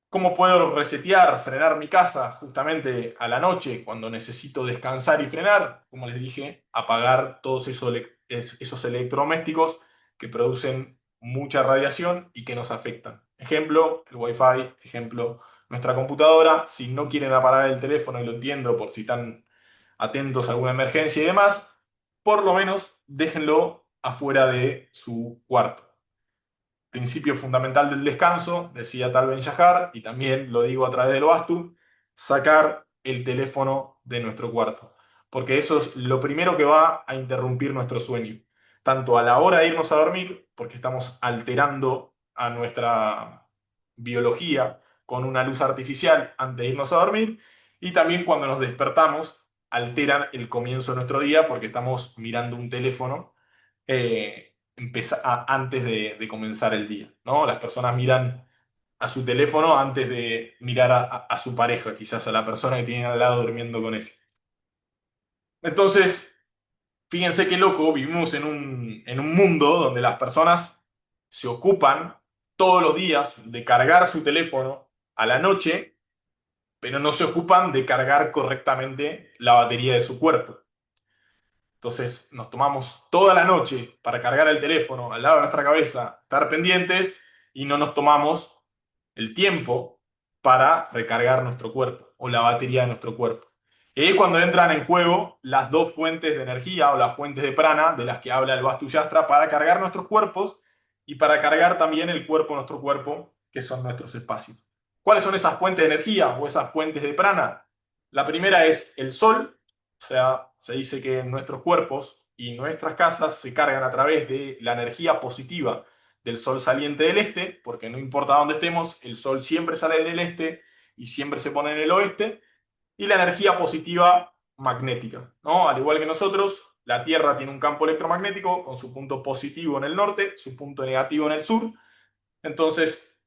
¿Cómo puedo resetear, frenar mi casa justamente a la noche cuando necesito descansar y frenar? Como les dije, apagar todos esos electrodomésticos que producen mucha radiación y que nos afectan. Ejemplo, el Wi-Fi, ejemplo, nuestra computadora. Si no quieren apagar el teléfono, y lo entiendo por si están atentos a alguna emergencia y demás, por lo menos déjenlo afuera de su cuarto. Principio fundamental del descanso, decía Tal Ben Shahar, y también lo digo a través del Vastu, sacar el teléfono de nuestro cuarto, porque eso es lo primero que va a interrumpir nuestro sueño, tanto a la hora de irnos a dormir, porque estamos alterando a nuestra biología con una luz artificial antes de irnos a dormir, y también cuando nos despertamos, alteran el comienzo de nuestro día porque estamos mirando un teléfono antes de comenzar el día, ¿no? Las personas miran a su teléfono antes de mirar a su pareja, quizás a la persona que tienen al lado durmiendo con ella. Entonces, fíjense qué loco, vivimos en un mundo donde las personas se ocupan todos los días de cargar su teléfono a la noche, pero no se ocupan de cargar correctamente la batería de su cuerpo. Entonces nos tomamos toda la noche para cargar el teléfono al lado de nuestra cabeza, estar pendientes y no nos tomamos el tiempo para recargar nuestro cuerpo o la batería de nuestro cuerpo. Y ahí es cuando entran en juego las dos fuentes de energía o las fuentes de prana de las que habla el Vastu Shastra para cargar nuestros cuerpos y para cargar también el cuerpo de nuestro cuerpo, que son nuestros espacios. ¿Cuáles son esas fuentes de energía o esas fuentes de prana? La primera es el sol, o sea, se dice que nuestros cuerpos y nuestras casas se cargan a través de la energía positiva del sol saliente del este, porque no importa dónde estemos, el sol siempre sale del este y siempre se pone en el oeste, y la energía positiva magnética, ¿no? Al igual que nosotros, la Tierra tiene un campo electromagnético con su punto positivo en el norte, su punto negativo en el sur, entonces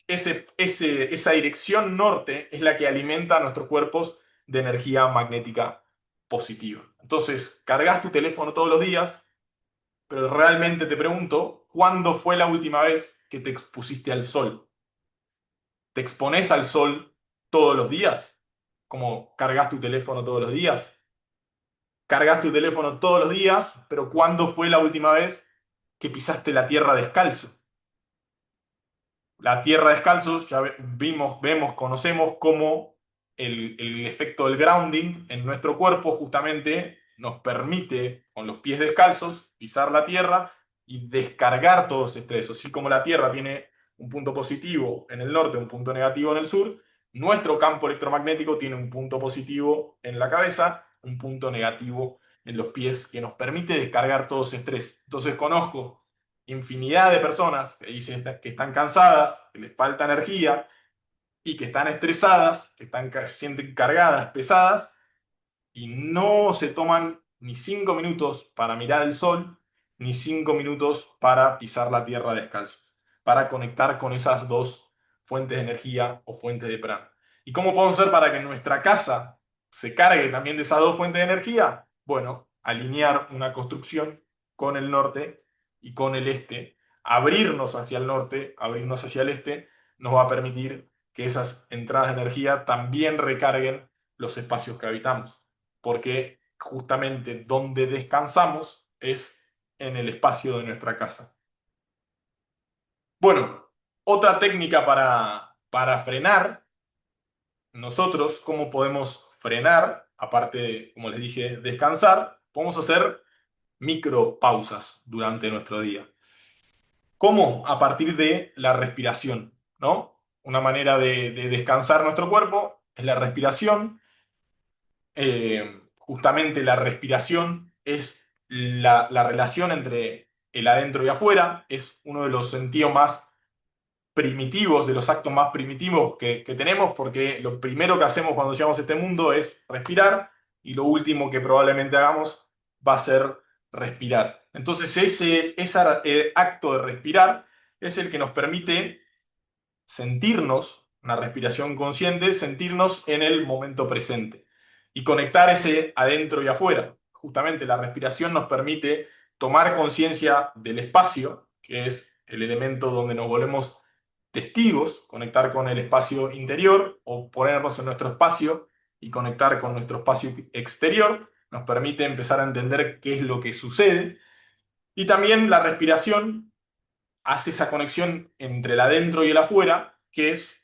esa dirección norte es la que alimenta a nuestros cuerpos de energía magnética positiva. Entonces, cargas tu teléfono todos los días, pero realmente te pregunto, ¿cuándo fue la última vez que te expusiste al sol? ¿Te expones al sol todos los días? ¿Como cargas tu teléfono todos los días? Cargas tu teléfono todos los días, pero ¿cuándo fue la última vez que pisaste la tierra descalzo? La tierra descalzo, ya vemos, conocemos cómo el efecto del grounding en nuestro cuerpo justamente nos permite, con los pies descalzos, pisar la tierra y descargar todo ese estrés. Así como la tierra tiene un punto positivo en el norte, un punto negativo en el sur, nuestro campo electromagnético tiene un punto positivo en la cabeza, un punto negativo en los pies, que nos permite descargar todo ese estrés. Entonces conozco infinidad de personas que dicen que están cansadas, que les falta energía y que están estresadas, que sienten cargadas, pesadas y no se toman ni 5 minutos para mirar el sol ni 5 minutos para pisar la tierra descalzos, para conectar con esas dos fuentes de energía o fuentes de prana. ¿Y cómo podemos hacer para que nuestra casa se cargue también de esas dos fuentes de energía? Bueno, alinear una construcción con el norte y con el este, abrirnos hacia el norte, abrirnos hacia el este, nos va a permitir que esas entradas de energía también recarguen los espacios que habitamos, porque justamente donde descansamos es en el espacio de nuestra casa. Bueno, otra técnica para frenar, nosotros, ¿cómo podemos frenar? Aparte de, como les dije, descansar, podemos hacer micropausas durante nuestro día. ¿Cómo? A partir de la respiración, ¿no? Una manera de descansar nuestro cuerpo es la respiración. Justamente la respiración es la relación entre el adentro y afuera, es uno de los sentidos más primitivos, de los actos más primitivos que tenemos, porque lo primero que hacemos cuando llegamos a este mundo es respirar y lo último que probablemente hagamos va a ser respirar. Entonces ese acto de respirar es el que nos permite sentirnos, una respiración consciente, sentirnos en el momento presente y conectar ese adentro y afuera. Justamente la respiración nos permite tomar conciencia del espacio, que es el elemento donde nos volvemos testigos, conectar con el espacio interior o ponernos en nuestro espacio y conectar con nuestro espacio exterior, nos permite empezar a entender qué es lo que sucede. Y también la respiración hace esa conexión entre el adentro y el afuera, que es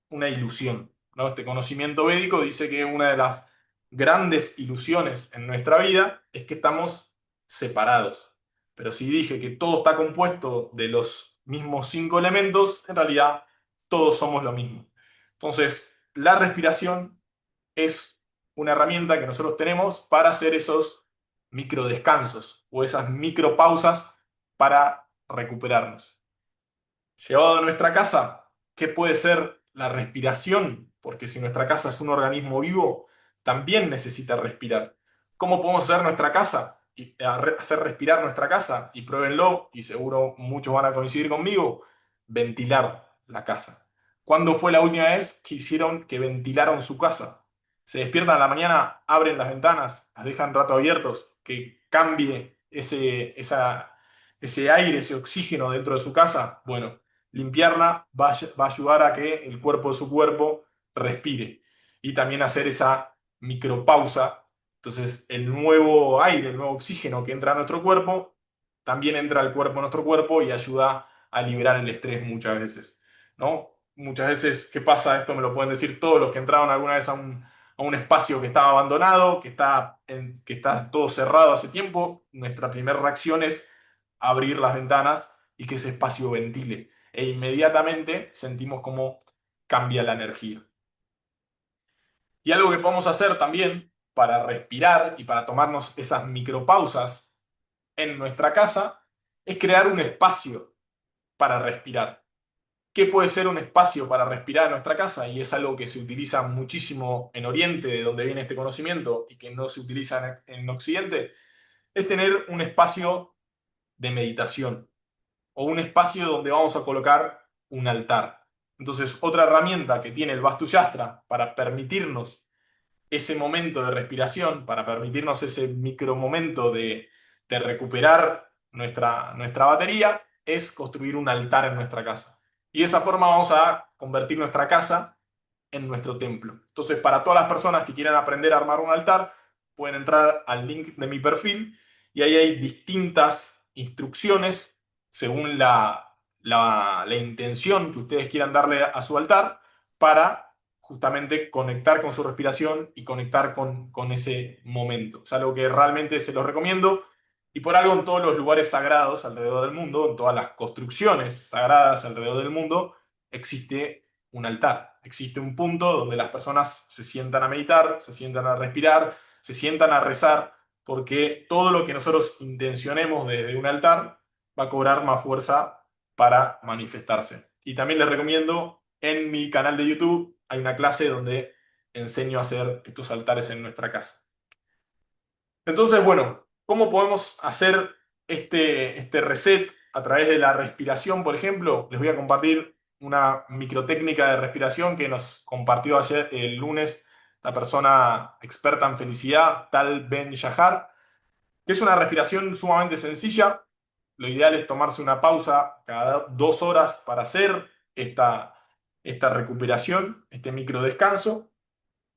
una ilusión, ¿no? Este conocimiento védico dice que una de las grandes ilusiones en nuestra vida es que estamos separados. Pero si dije que todo está compuesto de los mismos 5 elementos, en realidad todos somos lo mismo. Entonces, la respiración es una herramienta que nosotros tenemos para hacer esos micro descansos o esas micropausas para recuperarnos. Llevado a nuestra casa, ¿qué puede ser la respiración? Porque si nuestra casa es un organismo vivo, también necesita respirar. ¿Cómo podemos hacer nuestra casa? Y hacer respirar nuestra casa, y pruébenlo, y seguro muchos van a coincidir conmigo, ventilar la casa. ¿Cuándo fue la última vez que hicieron que ventilaron su casa? Se despiertan a la mañana, abren las ventanas, las dejan un rato abiertos, que cambie ese aire, ese oxígeno dentro de su casa. Bueno, limpiarla va a ayudar a que el cuerpo de su cuerpo respire y también hacer esa micropausa. Entonces, el nuevo aire, el nuevo oxígeno que entra a nuestro cuerpo, también entra al cuerpo, a nuestro cuerpo y ayuda a liberar el estrés muchas veces, ¿no? Muchas veces, ¿qué pasa? Esto me lo pueden decir todos los que entraron alguna vez a un espacio que estaba abandonado, que está todo cerrado hace tiempo. Nuestra primera reacción es abrir las ventanas y que ese espacio ventile e inmediatamente sentimos cómo cambia la energía. Y algo que podemos hacer también para respirar y para tomarnos esas micropausas en nuestra casa es crear un espacio para respirar. ¿Qué puede ser un espacio para respirar en nuestra casa? Y es algo que se utiliza muchísimo en Oriente, de donde viene este conocimiento, y que no se utiliza en Occidente, es tener un espacio de meditación o un espacio donde vamos a colocar un altar. Entonces, otra herramienta que tiene el Vastu Shastra para permitirnos ese momento de respiración, para permitirnos ese micromomento de recuperar nuestra batería, es construir un altar en nuestra casa. Y de esa forma vamos a convertir nuestra casa en nuestro templo. Entonces, para todas las personas que quieran aprender a armar un altar, pueden entrar al link de mi perfil y ahí hay distintas instrucciones según la intención que ustedes quieran darle a su altar para justamente conectar con su respiración y conectar con ese momento. Es algo que realmente se los recomiendo y por algo en todos los lugares sagrados alrededor del mundo, en todas las construcciones sagradas alrededor del mundo, existe un altar, existe un punto donde las personas se sientan a meditar, se sientan a respirar, se sientan a rezar, porque todo lo que nosotros intencionemos desde un altar va a cobrar más fuerza para manifestarse. Y también les recomiendo, en mi canal de YouTube hay una clase donde enseño a hacer estos altares en nuestra casa. Entonces, bueno, ¿cómo podemos hacer este reset a través de la respiración, por ejemplo, les voy a compartir una microtécnica de respiración que nos compartió ayer, el lunes, la persona experta en felicidad, Tal Ben Shahar, que es una respiración sumamente sencilla. Lo ideal es tomarse una pausa cada 2 horas para hacer esta recuperación, este micro descanso,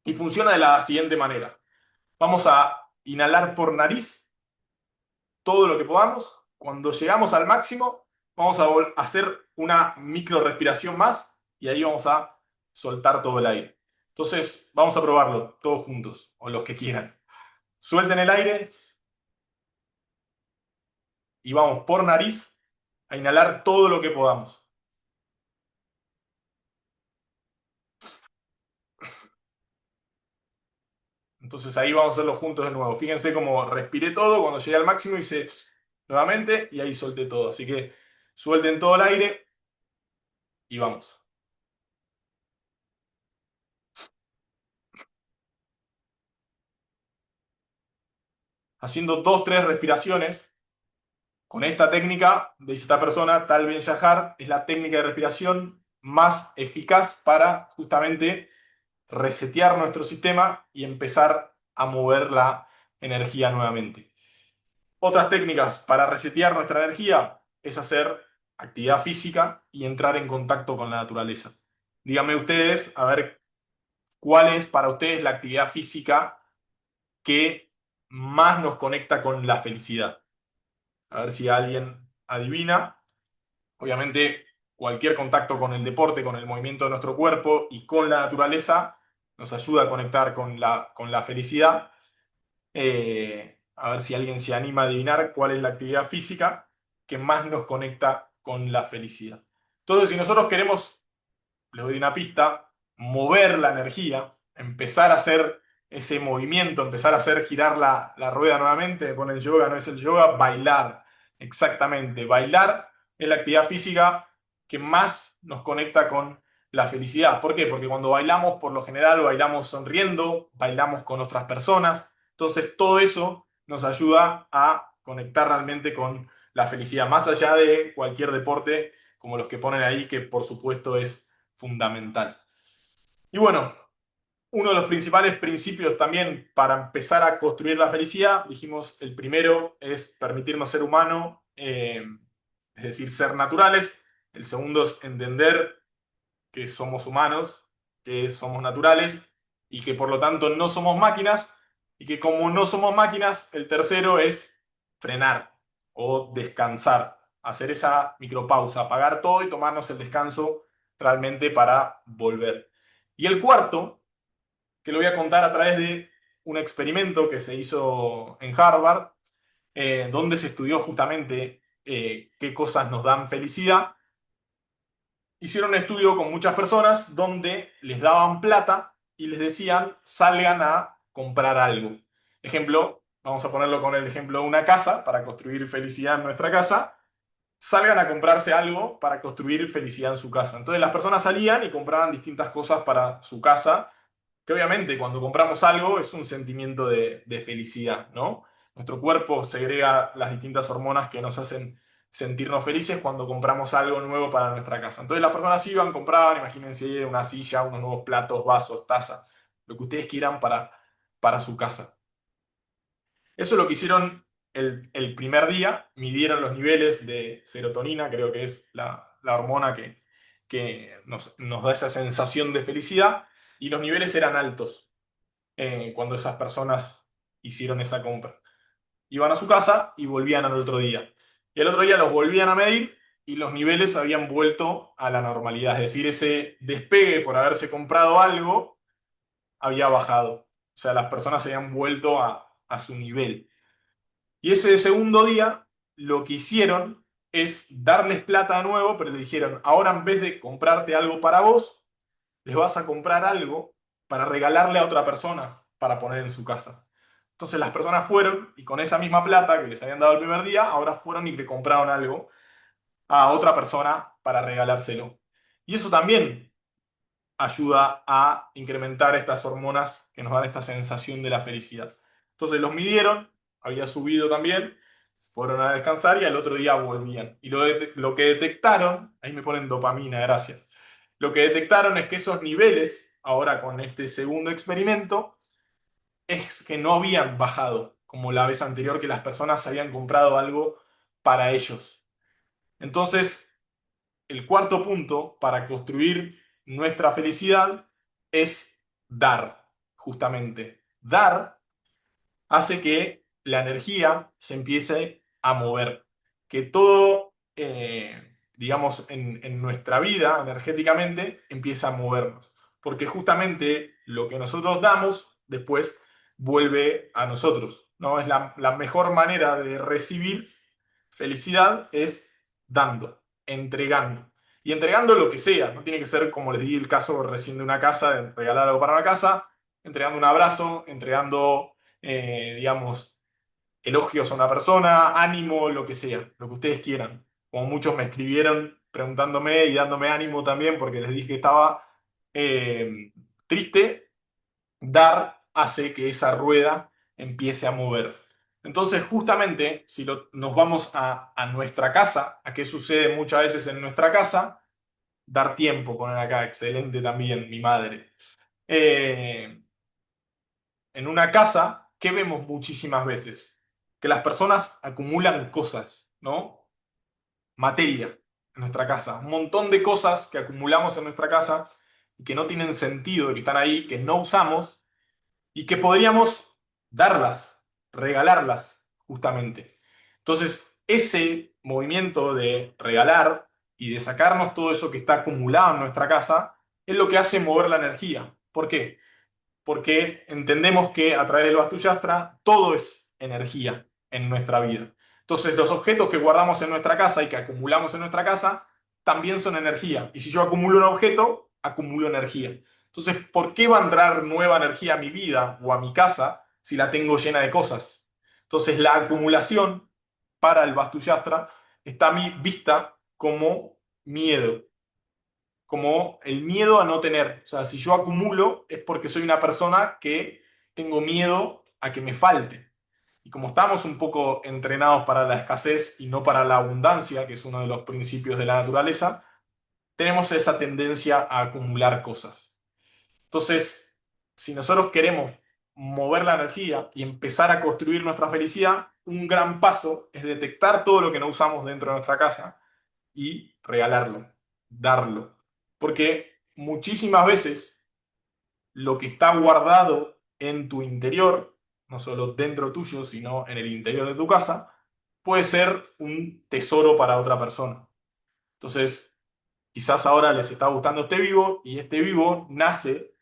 y funciona de la siguiente manera. Vamos a inhalar por nariz todo lo que podamos. Cuando llegamos al máximo, vamos a hacer una micro respiración más y ahí vamos a soltar todo el aire. Entonces, vamos a probarlo todos juntos, o los que quieran. Suelten el aire y vamos por nariz a inhalar todo lo que podamos. Entonces ahí vamos a hacerlo juntos de nuevo. Fíjense cómo respiré todo, cuando llegué al máximo hice nuevamente y ahí solté todo. Así que suelten todo el aire y vamos. Haciendo 2, 3 respiraciones. Con esta técnica, dice esta persona, Tal Ben Shahar, es la técnica de respiración más eficaz para justamente resetear nuestro sistema y empezar a mover la energía nuevamente. Otras técnicas para resetear nuestra energía es hacer actividad física y entrar en contacto con la naturaleza. Díganme ustedes, a ver, ¿cuál es para ustedes la actividad física que más nos conecta con la felicidad? A ver si alguien adivina. Obviamente, cualquier contacto con el deporte, con el movimiento de nuestro cuerpo y con la naturaleza nos ayuda a conectar con la felicidad. A ver si alguien se anima a adivinar cuál es la actividad física que más nos conecta con la felicidad. Entonces, si nosotros queremos, les doy una pista, mover la energía, empezar a hacer ese movimiento, empezar a hacer girar la rueda nuevamente, con el yoga no es el yoga, bailar, exactamente, bailar es la actividad física que más nos conecta con la felicidad. ¿Por qué? Porque cuando bailamos, por lo general, bailamos sonriendo, bailamos con otras personas, entonces todo eso nos ayuda a conectar realmente con la felicidad, más allá de cualquier deporte como los que ponen ahí, que por supuesto es fundamental. Y bueno, uno de los principales principios también para empezar a construir la felicidad, dijimos, el primero es permitirnos ser humano, es decir, ser naturales. El segundo es entender que somos humanos, que somos naturales y que por lo tanto no somos máquinas y que como no somos máquinas, el tercero es frenar o descansar, hacer esa micropausa, apagar todo y tomarnos el descanso realmente para volver. Y el cuarto, que lo voy a contar a través de un experimento que se hizo en Harvard, donde se estudió justamente qué cosas nos dan felicidad. Hicieron un estudio con muchas personas donde les daban plata y les decían salgan a comprar algo. Ejemplo, vamos a ponerlo con el ejemplo de una casa, para construir felicidad en nuestra casa. Salgan a comprarse algo para construir felicidad en su casa. Entonces las personas salían y compraban distintas cosas para su casa, que obviamente cuando compramos algo es un sentimiento de felicidad, ¿no? Nuestro cuerpo segrega las distintas hormonas que nos hacen sentirnos felices cuando compramos algo nuevo para nuestra casa. Entonces las personas iban, compraban, imagínense una silla, unos nuevos platos, vasos, tazas, lo que ustedes quieran para su casa. Eso es lo que hicieron el primer día, midieron los niveles de serotonina, creo que es la hormona que nos da esa sensación de felicidad, y los niveles eran altos cuando esas personas hicieron esa compra. Iban a su casa y volvían al otro día. Y el otro día los volvían a medir y los niveles habían vuelto a la normalidad. Es decir, ese despegue por haberse comprado algo había bajado. O sea, las personas habían vuelto a su nivel. Y ese segundo día lo que hicieron es darles plata de nuevo, pero le dijeron, ahora en vez de comprarte algo para vos, les vas a comprar algo para regalarle a otra persona para poner en su casa. Entonces las personas fueron y con esa misma plata que les habían dado el primer día, ahora fueron y le compraron algo a otra persona para regalárselo. Y eso también ayuda a incrementar estas hormonas que nos dan esta sensación de la felicidad. Entonces los midieron, había subido también, Fueron a descansar y al otro día volvían. Y lo que detectaron, ahí me ponen dopamina, gracias. Lo que detectaron es que esos niveles, ahora con este segundo experimento, es que no habían bajado, como la vez anterior que las personas habían comprado algo para ellos. Entonces, el cuarto punto para construir nuestra felicidad es dar, justamente. Dar hace que la energía se empiece a mover, que todo, digamos, en nuestra vida energéticamente empieza a movernos, porque justamente lo que nosotros damos después vuelve a nosotros, ¿no? Es la mejor manera de recibir felicidad es dando, entregando. Y entregando lo que sea, no tiene que ser como les di el caso recién de una casa, de regalar algo para una casa, entregando un abrazo, entregando digamos, elogios a una persona, ánimo, lo que sea, lo que ustedes quieran. Como muchos me escribieron preguntándome y dándome ánimo también porque les dije que estaba triste, dar hace que esa rueda empiece a mover. Entonces, justamente, si nos vamos a nuestra casa, a qué sucede muchas veces en nuestra casa, dar tiempo, poner acá, excelente también, mi madre. Eh, en una casa, ¿qué vemos muchísimas veces? Que las personas acumulan cosas, ¿no? Materia en nuestra casa. Un montón de cosas que acumulamos en nuestra casa y que no tienen sentido, que están ahí, que no usamos y que podríamos darlas, regalarlas, justamente. Entonces, ese movimiento de regalar y de sacarnos todo eso que está acumulado en nuestra casa es lo que hace mover la energía. ¿Por qué? Porque entendemos que a través del Vastu Yastra todo es energía en nuestra vida. Entonces, los objetos que guardamos en nuestra casa y que acumulamos en nuestra casa también son energía. Y si yo acumulo un objeto, acumulo energía. Entonces, ¿por qué va a entrar nueva energía a mi vida o a mi casa si la tengo llena de cosas? Entonces, la acumulación para el Vastu Yastra está vista como miedo, como el miedo a no tener. O sea, si yo acumulo es porque soy una persona que tengo miedo a que me falte. Y como estamos un poco entrenados para la escasez y no para la abundancia, que es uno de los principios de la naturaleza, tenemos esa tendencia a acumular cosas. Entonces, si nosotros queremos mover la energía y empezar a construir nuestra felicidad, un gran paso es detectar todo lo que no usamos dentro de nuestra casa y regalarlo, darlo. Porque muchísimas veces lo que está guardado en tu interior, no solo dentro tuyo, sino en el interior de tu casa, puede ser un tesoro para otra persona. Entonces, quizás ahora les está gustando este vivo y este vivo nace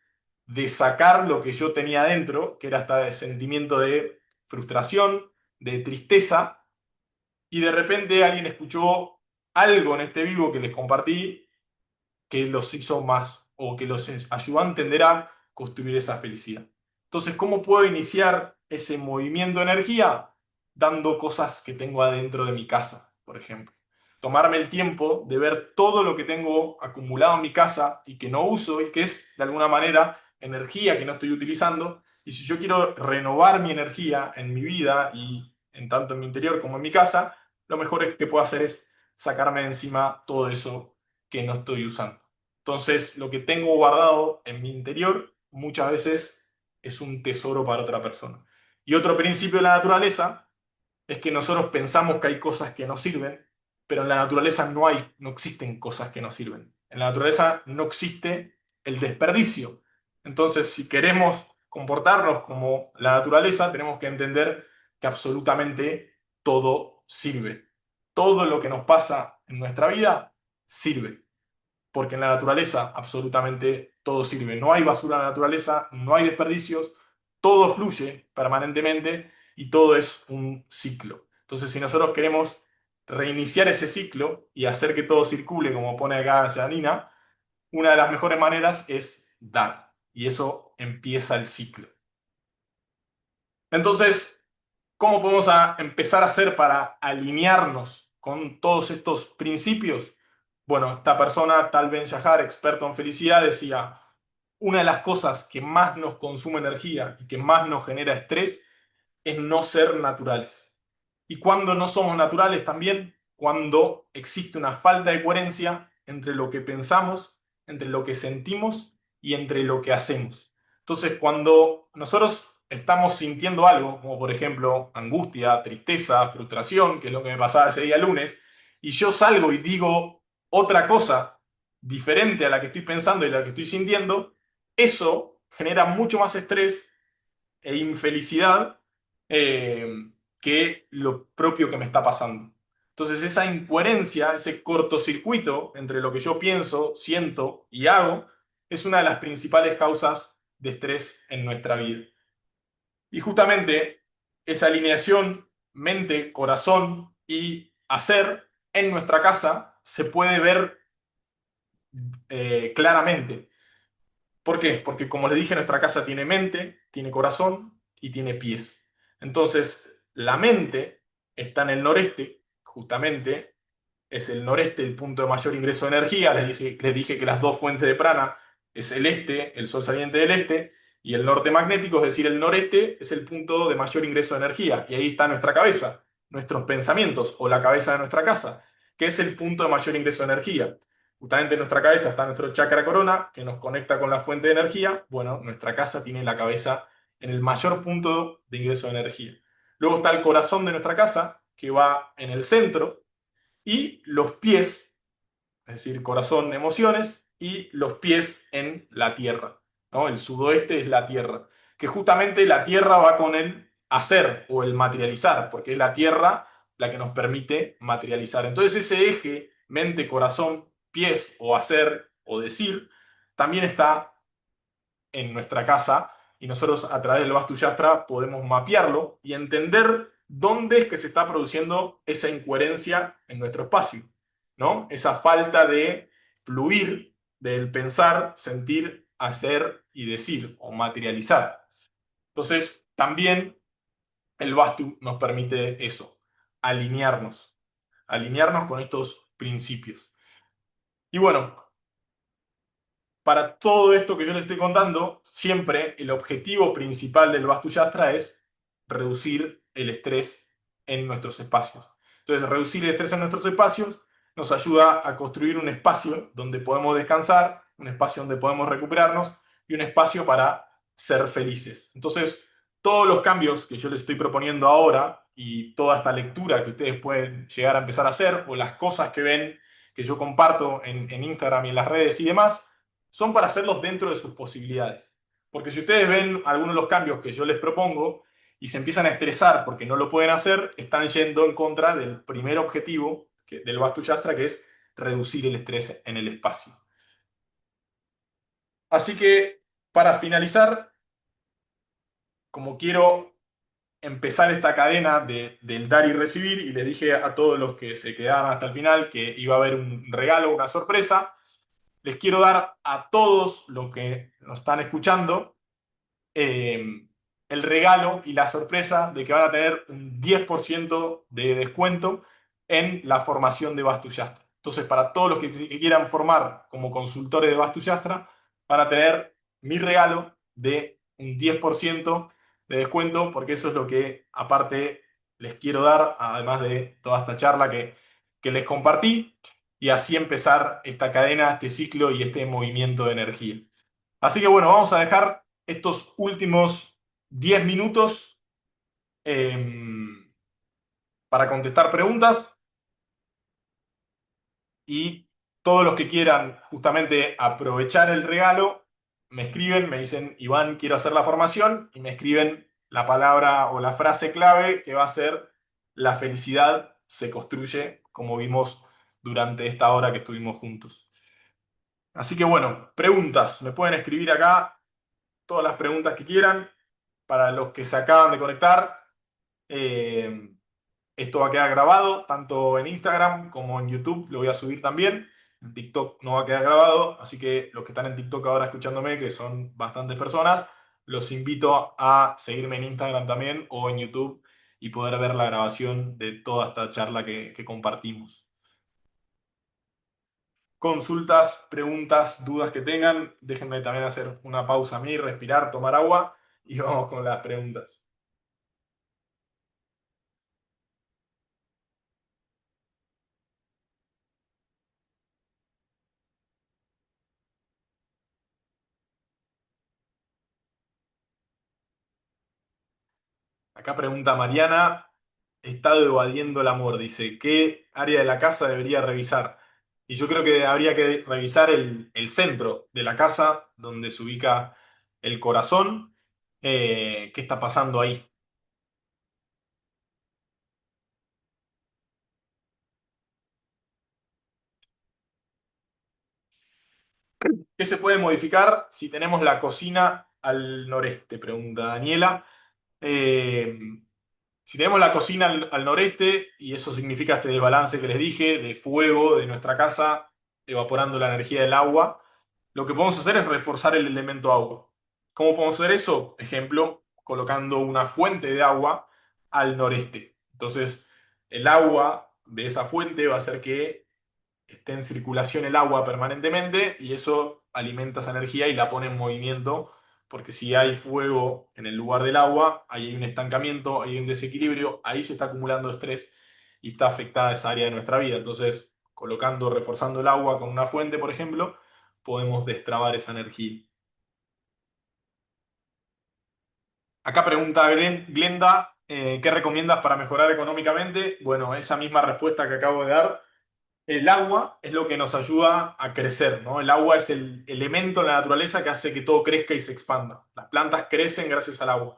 de sacar lo que yo tenía dentro, que era hasta el sentimiento de frustración, de tristeza, y de repente alguien escuchó algo en este vivo que les compartí que los hizo más o que los ayudó a entender a construir esa felicidad. Entonces, ¿cómo puedo iniciar ese movimiento de energía? Dando cosas que tengo adentro de mi casa, por ejemplo. Tomarme el tiempo de ver todo lo que tengo acumulado en mi casa y que no uso y que es, de alguna manera, energía que no estoy utilizando. Y si yo quiero renovar mi energía en mi vida y en tanto en mi interior como en mi casa, lo mejor que puedo hacer es sacarme de encima todo eso que no estoy usando. Entonces, lo que tengo guardado en mi interior muchas veces es un tesoro para otra persona. Y otro principio de la naturaleza es que nosotros pensamos que hay cosas que no sirven, pero en la naturaleza no existen cosas que no sirven. En la naturaleza no existe el desperdicio. Entonces, si queremos comportarnos como la naturaleza, tenemos que entender que absolutamente todo sirve. Todo lo que nos pasa en nuestra vida sirve porque en la naturaleza absolutamente todo sirve. No hay basura en la naturaleza, no hay desperdicios, todo fluye permanentemente y todo es un ciclo. Entonces, si nosotros queremos reiniciar ese ciclo y hacer que todo circule, como pone acá Janina, una de las mejores maneras es dar. Y eso empieza el ciclo. Entonces, ¿cómo podemos empezar a hacer para alinearnos con todos estos principios? Bueno, esta persona, Tal Ben Shahar, experto en felicidad, decía, una de las cosas que más nos consume energía y que más nos genera estrés es no ser naturales. y cuando no somos naturales también, cuando existe una falta de coherencia entre lo que pensamos, entre lo que sentimos y entre lo que hacemos. Entonces, cuando nosotros estamos sintiendo algo, como por ejemplo angustia, tristeza, frustración, que es lo que me pasaba ese día lunes, y yo salgo y digo otra cosa diferente a la que estoy pensando y a la que estoy sintiendo, eso genera mucho más estrés e infelicidad eh, que lo propio que me está pasando. Entonces esa incoherencia, ese cortocircuito entre lo que yo pienso, siento y hago, es una de las principales causas de estrés en nuestra vida. Y justamente esa alineación mente, corazón y hacer en nuestra casa se puede ver claramente. ¿Por qué? Porque como les dije, nuestra casa tiene mente, tiene corazón y tiene pies. Entonces, la mente está en el noreste, justamente, es el noreste el punto de mayor ingreso de energía. Les dije que las dos fuentes de prana es el este, el sol saliente del este, y el norte magnético, es decir, el noreste es el punto de mayor ingreso de energía. Y ahí está nuestra cabeza, nuestros pensamientos o la cabeza de nuestra casa, que es el punto de mayor ingreso de energía. Justamente en nuestra cabeza está nuestro chakra corona, que nos conecta con la fuente de energía. Bueno, nuestra casa tiene la cabeza en el mayor punto de ingreso de energía. Luego está el corazón de nuestra casa, que va en el centro, y los pies, es decir, corazón, emociones, y los pies en la tierra, ¿no? El sudoeste es la tierra, que justamente la tierra va con el hacer o el materializar, porque es la tierra la que nos permite materializar. Entonces ese eje, mente, corazón, pies o hacer o decir, también está en nuestra casa y nosotros a través del Vastu Shastra podemos mapearlo y entender dónde es que se está produciendo esa incoherencia en nuestro espacio, ¿no? Esa falta de fluir del pensar, sentir, hacer y decir o materializar. Entonces, también el Vastu nos permite eso, alinearnos, alinearnos con estos principios. Y bueno, para todo esto que yo les estoy contando, siempre el objetivo principal del Vastu Shastra es reducir el estrés en nuestros espacios. Entonces, reducir el estrés en nuestros espacios nos ayuda a construir un espacio donde podemos descansar, un espacio donde podemos recuperarnos y un espacio para ser felices. Entonces, todos los cambios que yo les estoy proponiendo ahora y toda esta lectura que ustedes pueden llegar a empezar a hacer o las cosas que ven que yo comparto en Instagram y en las redes y demás, son para hacerlos dentro de sus posibilidades. Porque si ustedes ven algunos de los cambios que yo les propongo y se empiezan a estresar porque no lo pueden hacer, están yendo en contra del primer objetivo del Vastu Shastra, que es reducir el estrés en el espacio. Así que, para finalizar, como quiero empezar esta cadena del dar y recibir, y les dije a todos los que se quedaban hasta el final que iba a haber un regalo, una sorpresa, les quiero dar a todos los que nos están escuchando eh, el regalo y la sorpresa de que van a tener un 10% de descuento en la formación de Vastu Shastra. Entonces, para todos los que quieran formar como consultores de Vastu Shastra, van a tener mi regalo de un 10% de descuento, porque eso es lo que aparte les quiero dar, además de toda esta charla que les compartí, y así empezar esta cadena, este ciclo y este movimiento de energía. Así que bueno, vamos a dejar estos últimos 10 minutos eh, para contestar preguntas y todos los que quieran justamente aprovechar el regalo, me escriben, me dicen, Iván, quiero hacer la formación y me escriben la palabra o la frase clave que va a ser la felicidad se construye, como vimos durante esta hora que estuvimos juntos. Así que bueno, preguntas, me pueden escribir acá todas las preguntas que quieran. Para los que se acaban de conectar, eh, esto va a quedar grabado tanto en Instagram como en YouTube, lo voy a subir también. En TikTok no va a quedar grabado, así que los que están en TikTok ahora escuchándome, que son bastantes personas, los invito a seguirme en Instagram también o en YouTube y poder ver la grabación de toda esta charla que compartimos. Consultas, preguntas, dudas que tengan, déjenme también hacer una pausa a mí, respirar, tomar agua y vamos con las preguntas. Acá pregunta Mariana, estado evadiendo el amor. Dice, ¿qué área de la casa debería revisar? Y yo creo que habría que revisar el centro de la casa, donde se ubica el corazón. ¿Qué está pasando ahí? ¿Qué se puede modificar si tenemos la cocina al noreste? Pregunta Daniela. Eh, Si tenemos la cocina al noreste, y eso significa este desbalance que les dije, de fuego de nuestra casa, evaporando la energía del agua, lo que podemos hacer es reforzar el elemento agua. ¿Cómo podemos hacer eso? Ejemplo, colocando una fuente de agua al noreste. Entonces, el agua de esa fuente va a hacer que esté en circulación el agua permanentemente y eso alimenta esa energía y la pone en movimiento, porque si hay fuego en el lugar del agua, ahí hay un estancamiento, hay un desequilibrio, ahí se está acumulando estrés y está afectada esa área de nuestra vida. Entonces, colocando, reforzando el agua con una fuente, por ejemplo, podemos destrabar esa energía. Acá pregunta Glenda, ¿qué recomiendas para mejorar económicamente? Bueno, esa misma respuesta que acabo de dar. El agua es lo que nos ayuda a crecer, ¿no? El agua es el elemento en la naturaleza que hace que todo crezca y se expanda. Las plantas crecen gracias al agua.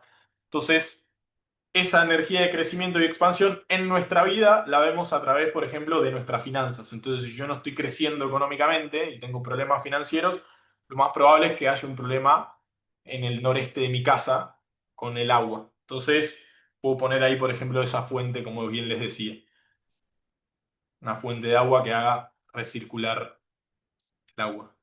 Entonces, esa energía de crecimiento y expansión en nuestra vida la vemos a través, por ejemplo, de nuestras finanzas. Entonces, si yo no estoy creciendo económicamente y tengo problemas financieros, lo más probable es que haya un problema en el noreste de mi casa con el agua. Entonces, puedo poner ahí, por ejemplo, esa fuente, como bien les decía, una fuente de agua que haga recircular el agua.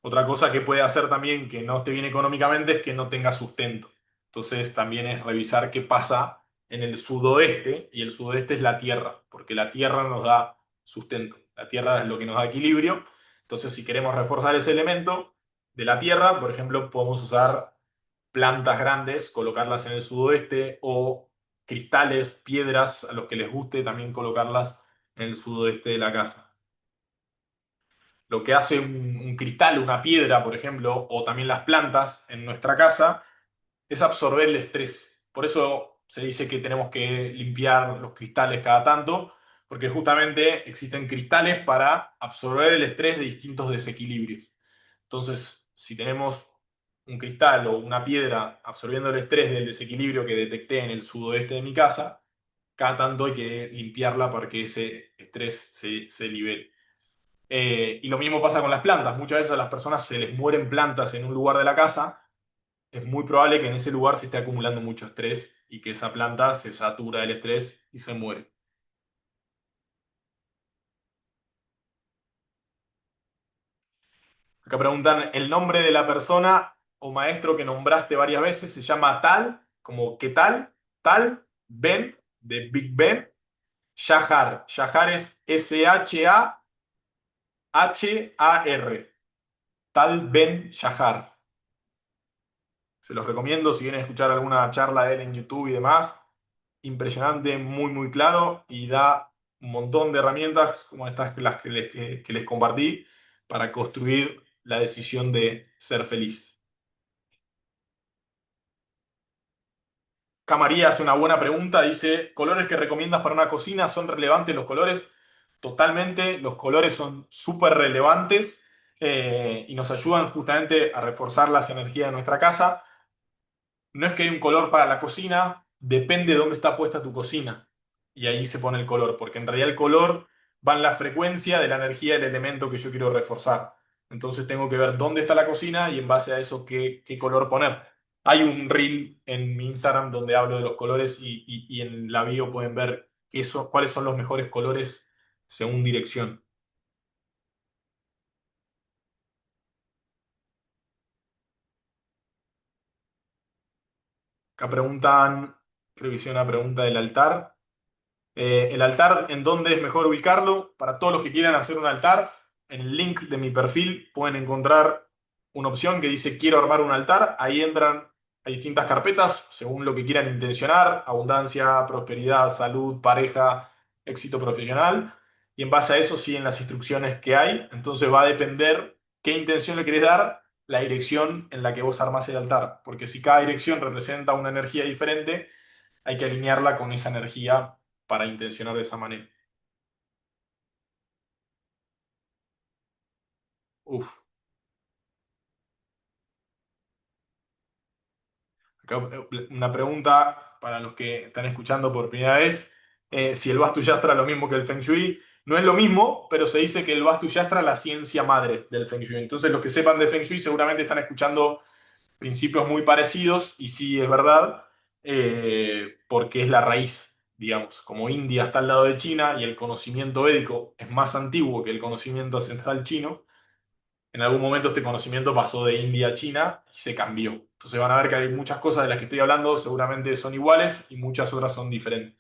Otra cosa que puede hacer también que no esté bien económicamente es que no tenga sustento. Entonces también es revisar qué pasa en el sudoeste, y el sudoeste es la tierra, porque la tierra nos da sustento. La tierra es lo que nos da equilibrio. Entonces si queremos reforzar ese elemento de la tierra, por ejemplo, podemos usar plantas grandes, colocarlas en el sudoeste o cristales, piedras, a los que les guste también colocarlas en el sudoeste de la casa. Lo que hace un cristal, una piedra, por ejemplo, o también las plantas en nuestra casa, es absorber el estrés. Por eso se dice que tenemos que limpiar los cristales cada tanto, porque justamente existen cristales para absorber el estrés de distintos desequilibrios. Entonces, si tenemos un cristal o una piedra absorbiendo el estrés del desequilibrio que detecté en el sudoeste de mi casa, cada tanto hay que limpiarla para que ese estrés se libere. Y lo mismo pasa con las plantas. Muchas veces a las personas se les mueren plantas en un lugar de la casa. Es muy probable que en ese lugar se esté acumulando mucho estrés y que esa planta se satura del estrés y se muere. Acá preguntan, ¿el nombre de la persona o maestro que nombraste varias veces se llama tal, como qué tal, tal, Ben, de Big Ben, Shahar? Shahar es Shahar, tal Ben Shahar. Se los recomiendo si quieren escuchar alguna charla de él en YouTube y demás. Impresionante, muy, muy claro y da un montón de herramientas como estas las que les compartí para construir la decisión de ser feliz. Camaría hace una buena pregunta, dice, ¿colores que recomiendas para una cocina son relevantes los colores? Totalmente, los colores son súper relevantes y nos ayudan justamente a reforzar las energías de nuestra casa. No es que hay un color para la cocina, depende de dónde está puesta tu cocina. Y ahí se pone el color, porque en realidad el color va en la frecuencia de la energía del elemento que yo quiero reforzar. Entonces tengo que ver dónde está la cocina y en base a eso qué color poner. Hay un reel en mi Instagram donde hablo de los colores y en la bio pueden ver cuáles son los mejores colores según dirección. Acá preguntan, creo que hice una pregunta del altar. El altar, ¿en dónde es mejor ubicarlo? Para todos los que quieran hacer un altar, en el link de mi perfil pueden encontrar una opción que dice quiero armar un altar. Ahí entran a distintas carpetas según lo que quieran intencionar: abundancia, prosperidad, salud, pareja, éxito profesional. Y en base a eso siguen las instrucciones que hay. Entonces va a depender qué intención le querés dar. la dirección en la que vos armás el altar, porque si cada dirección representa una energía diferente, hay que alinearla con esa energía para intencionar de esa manera. Uf. Acá, una pregunta para los que están escuchando por primera vez. Si el Vastu Yastra es lo mismo que el Feng Shui. No es lo mismo, pero se dice que el Vastu Yastra es la ciencia madre del Feng Shui. Entonces los que sepan de Feng Shui seguramente están escuchando principios muy parecidos y sí es verdad, porque es la raíz, digamos. Como India está al lado de China y el conocimiento védico es más antiguo que el conocimiento ancestral chino, en algún momento este conocimiento pasó de India a China y se cambió. Entonces van a ver que hay muchas cosas de las que estoy hablando seguramente son iguales y muchas otras son diferentes.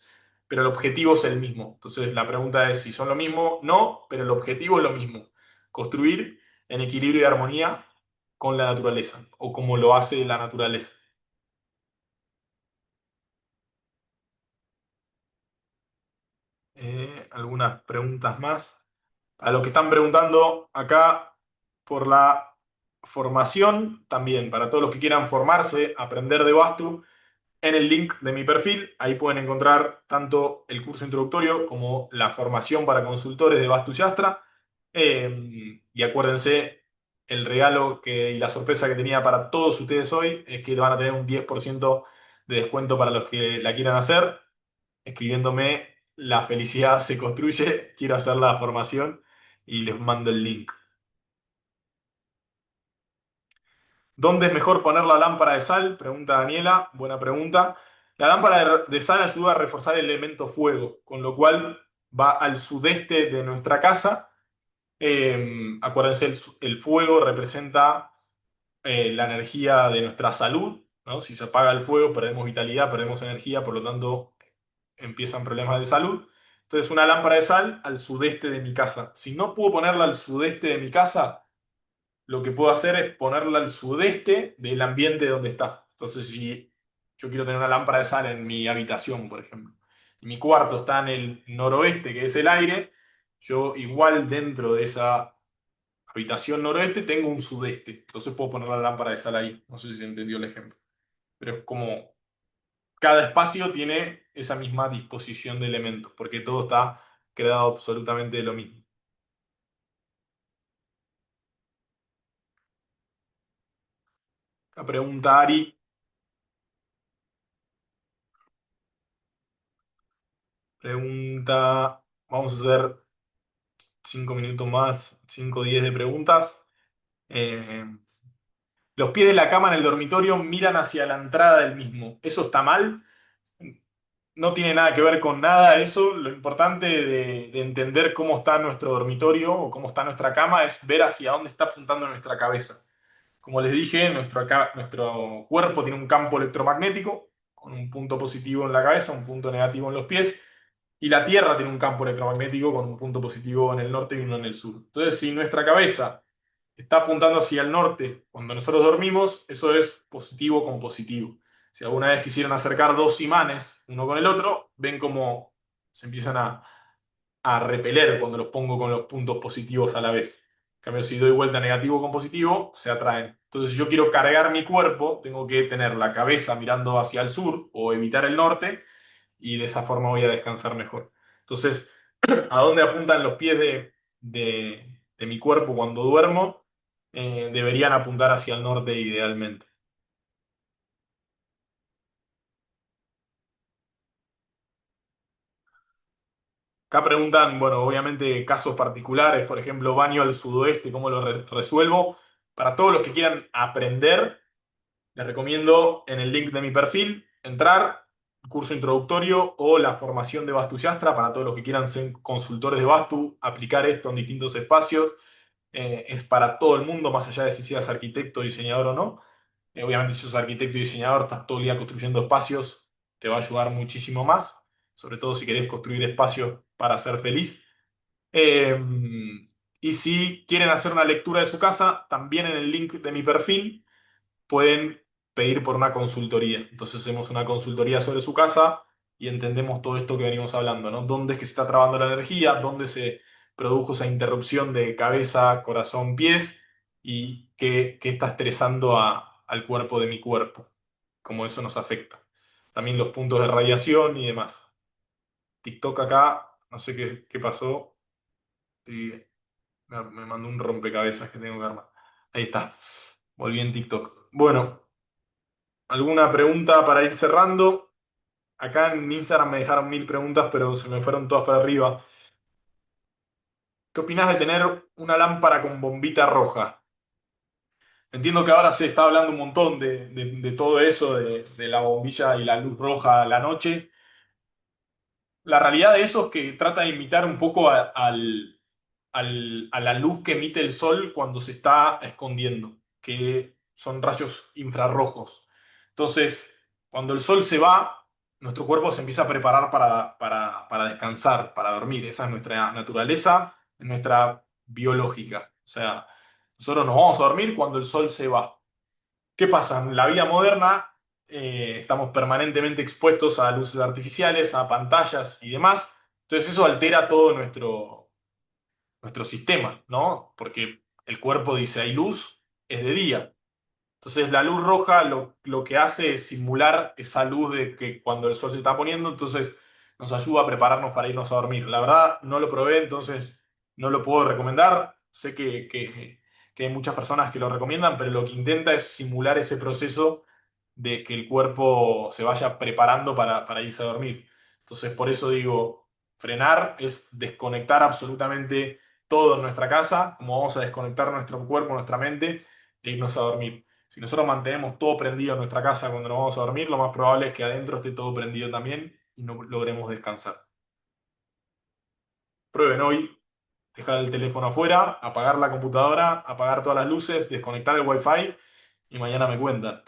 Pero el objetivo es el mismo. Entonces la pregunta es si son lo mismo. No, pero el objetivo es lo mismo. Construir en equilibrio y armonía con la naturaleza o como lo hace la naturaleza. Algunas preguntas más. A los que están preguntando acá por la formación, también para todos los que quieran formarse, aprender de Vastu, en el link de mi perfil, ahí pueden encontrar tanto el curso introductorio como la formación para consultores de Vastu Yastra. Y acuérdense, el regalo y la sorpresa que tenía para todos ustedes hoy es que van a tener un 10% de descuento para los que la quieran hacer escribiéndome la felicidad se construye, quiero hacer la formación y les mando el link. ¿Dónde es mejor poner la lámpara de sal? Pregunta Daniela, buena pregunta. La lámpara de sal ayuda a reforzar el elemento fuego, con lo cual va al sudeste de nuestra casa. Acuérdense, el fuego representa la energía de nuestra salud, ¿no? Si se apaga el fuego, perdemos vitalidad, perdemos energía, por lo tanto empiezan problemas de salud. Entonces, una lámpara de sal al sudeste de mi casa. Si no puedo ponerla al sudeste de mi casa, lo que puedo hacer es ponerla al sudeste del ambiente donde está. Entonces, si yo quiero tener una lámpara de sal en mi habitación, por ejemplo, y mi cuarto está en el noroeste, que es el aire, yo igual dentro de esa habitación noroeste tengo un sudeste. Entonces puedo poner la lámpara de sal ahí. No sé si se entendió el ejemplo. Pero es como cada espacio tiene esa misma disposición de elementos, porque todo está creado absolutamente de lo mismo. La pregunta Ari, pregunta, vamos a hacer 5 minutos más, 5 o 10 de preguntas. Eh, los pies de la cama en el dormitorio miran hacia la entrada del mismo. ¿Eso está mal? No tiene nada que ver con nada eso. Lo importante de entender cómo está nuestro dormitorio o cómo está nuestra cama es ver hacia dónde está apuntando nuestra cabeza. Como les dije, nuestro cuerpo tiene un campo electromagnético con un punto positivo en la cabeza, un punto negativo en los pies, y la Tierra tiene un campo electromagnético con un punto positivo en el norte y uno en el sur. Entonces, si nuestra cabeza está apuntando hacia el norte cuando nosotros dormimos, eso es positivo con positivo. Si alguna vez quisieran acercar dos imanes, uno con el otro, ven cómo se empiezan a repeler cuando los pongo con los puntos positivos a la vez. En cambio, si doy vuelta negativo con positivo, se atraen. Entonces, si yo quiero cargar mi cuerpo, tengo que tener la cabeza mirando hacia el sur o evitar el norte, y de esa forma voy a descansar mejor. Entonces, ¿a dónde apuntan los pies de mi cuerpo cuando duermo? Deberían apuntar hacia el norte idealmente. Acá preguntan, bueno, obviamente casos particulares, por ejemplo, baño al sudoeste, ¿cómo lo resuelvo? Para todos los que quieran aprender, les recomiendo en el link de mi perfil entrar, curso introductorio o la formación de Vastu Yastra para todos los que quieran ser consultores de Vastu, aplicar esto en distintos espacios. Es para todo el mundo, más allá de si seas arquitecto, diseñador o no. Obviamente, si sos arquitecto y diseñador, estás todo el día construyendo espacios, te va a ayudar muchísimo más, sobre todo si querés construir espacios para ser feliz. Eh, y si quieren hacer una lectura de su casa, también en el link de mi perfil pueden pedir por una consultoría. Entonces hacemos una consultoría sobre su casa y entendemos todo esto que venimos hablando, ¿no? ¿Dónde es que se está trabando la energía? ¿Dónde se produjo esa interrupción de cabeza, corazón, pies? Y qué está estresando al cuerpo de mi cuerpo, cómo eso nos afecta. También los puntos de radiación y demás. TikTok acá, no sé qué pasó. Sí, me mandó un rompecabezas que tengo que armar. Ahí está. Volví en TikTok. Bueno, ¿alguna pregunta para ir cerrando? Acá en Instagram me dejaron 1000 preguntas, pero se me fueron todas para arriba. ¿Qué opinás de tener una lámpara con bombita roja? Entiendo que ahora se está hablando un montón de todo eso, de la bombilla y la luz roja a la noche. La realidad de eso es que trata de imitar un poco a la luz que emite el sol cuando se está escondiendo, que son rayos infrarrojos. Entonces, cuando el sol se va, nuestro cuerpo se empieza a preparar para descansar, para dormir. Esa es nuestra naturaleza, nuestra biológica. O sea, nosotros nos vamos a dormir cuando el sol se va. ¿Qué pasa? En la vida moderna estamos permanentemente expuestos a luces artificiales, a pantallas y demás. Entonces eso altera todo nuestro sistema, ¿no? Porque el cuerpo dice, hay luz, es de día. Entonces la luz roja lo que hace es simular esa luz de que cuando el sol se está poniendo, entonces nos ayuda a prepararnos para irnos a dormir. La verdad no lo probé, entonces no lo puedo recomendar. Sé que hay muchas personas que lo recomiendan, pero lo que intenta es simular ese proceso de que el cuerpo se vaya preparando para irse a dormir. Entonces por eso digo, frenar es desconectar absolutamente todo en nuestra casa, como vamos a desconectar nuestro cuerpo, nuestra mente e irnos a dormir. Si nosotros mantenemos todo prendido en nuestra casa cuando nos vamos a dormir, lo más probable es que adentro esté todo prendido también y no logremos descansar. Prueben hoy, dejar el teléfono afuera, apagar la computadora, apagar todas las luces, desconectar el wifi y mañana me cuentan.